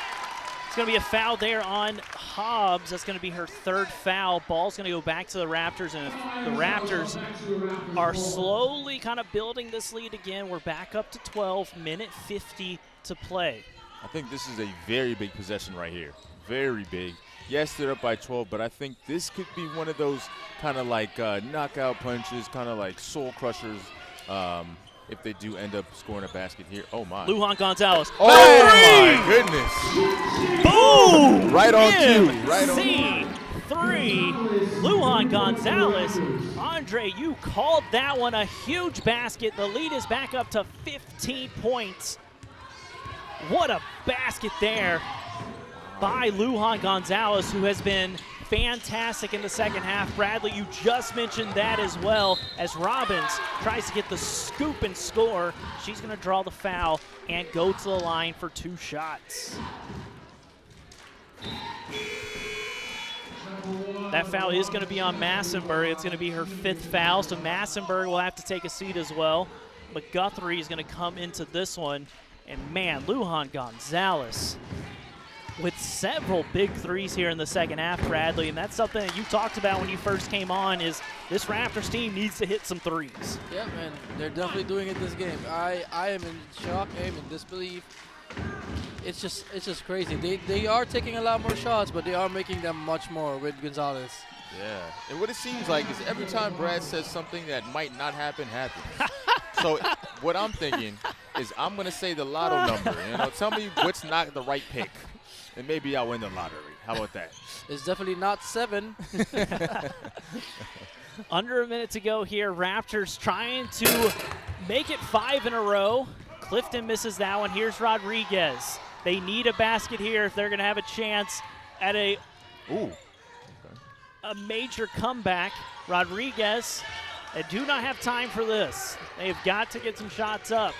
going to be a foul there on Hobbs. That's going to be her third foul. Ball's going to go back to the Raptors, and the Raptors are slowly kind of building this lead again. We're back up to 12, minute 50 to play. I think this is a very big possession right here. Very big. Yes, they're up by 12, but I think this could be one of those kind of like knockout punches, kind of like soul crushers, if they do end up scoring a basket here. Oh, my. Lujan Gonzalez. Oh, my goodness. Boom! Right on cue. Right on C3. Lujan Gonzalez. Andre, you called that one a huge basket. The lead is back up to 15 points. What a basket there by Lujan Gonzalez, who has been fantastic in the second half. Bradley, you just mentioned that as well, as Robbins tries to get the scoop and score. She's going to draw the foul and go to the line for 2 shots. That foul is going to be on Massenburg. It's going to be her 5th foul, so Massenburg will have to take a seat as well. But Guthrie is going to come into this one. And, man, Lujan Gonzalez with several big threes here in the second half, Bradley, and that's something that you talked about when you first came on, is this Raptors team needs to hit some threes. Yeah, man, they're definitely doing it this game. I am in shock, I am in disbelief. It's just crazy. They are taking a lot more shots, but they are making them much more with Gonzalez. Yeah, and what it seems like is every time Brad says something that might not happen, happens. So what I'm thinking is I'm going to say the lotto number. Tell me what's not the right pick, and maybe I'll win the lottery. How about that? It's definitely not 7. Under a minute to go here. Raptors trying to make it 5 in a row. Clifton misses that one. Here's Rodriguez. They need a basket here if they're going to have a chance at a major comeback. Rodriguez, they do not have time for this. They have got to get some shots up.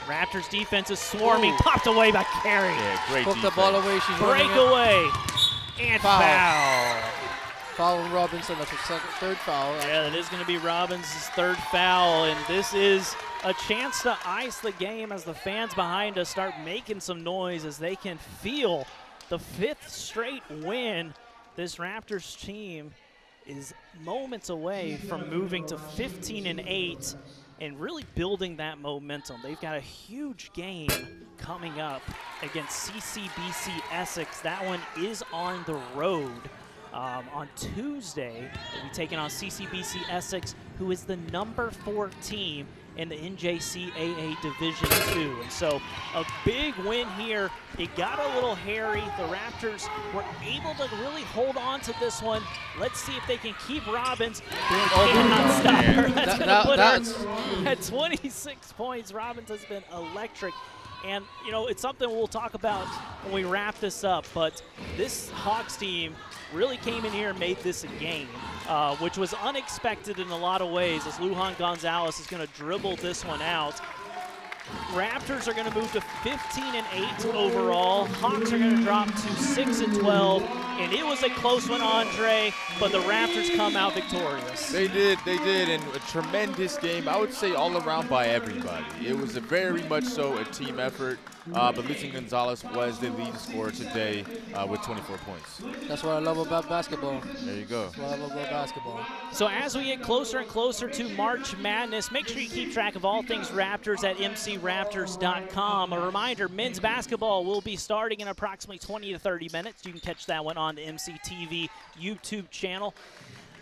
Raptors defense is swarming. Popped away by Carey. Yeah, great Took defense. the ball away. She's Breakaway. And foul. Foul on Robinson. That's her third foul. Yeah, that is going to be Robbins' third foul, and this is a chance to ice the game as the fans behind us start making some noise as they can feel the 5th straight win. This Raptors team is moments away from moving to 15-8 and really building that momentum. They've got a huge game coming up against CCBC Essex. That one is on the road. On Tuesday, they'll be taking on CCBC Essex, who is the number 4 team in the NJCAA Division II. And so a big win here. It got a little hairy. The Raptors were able to really hold on to this one. Let's see if they can keep Robbins. They cannot stop her. That's going to put her at 26 points. Robbins has been electric. And, it's something we'll talk about when we wrap this up. But this Hawks team really came in here and made this a game, which was unexpected in a lot of ways, as Lujan Gonzalez is going to dribble this one out. Raptors are going to move to 15-8 overall. Hawks are going to drop to 6-12. And it was a close one, Andre, but the Raptors come out victorious. They did, and a tremendous game, I would say, all around by everybody. It was a very much so a team effort, but Lujan Gonzalez was the lead scorer today with 24 points. That's what I love about basketball. There you go. That's what I love about basketball. So as we get closer and closer to March Madness, make sure you keep track of all things Raptors at mcraptors.com. A reminder, men's basketball will be starting in approximately 20 to 30 minutes. You can catch that one on the MCTV YouTube channel.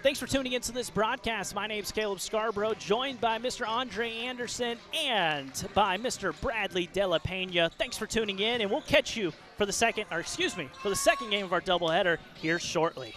Thanks for tuning into this broadcast. My name's Caleb Scarborough, joined by Mr. Andre Anderson and by Mr. Bradley Della Pena. Thanks for tuning in, and we'll catch you for the second game of our doubleheader here shortly.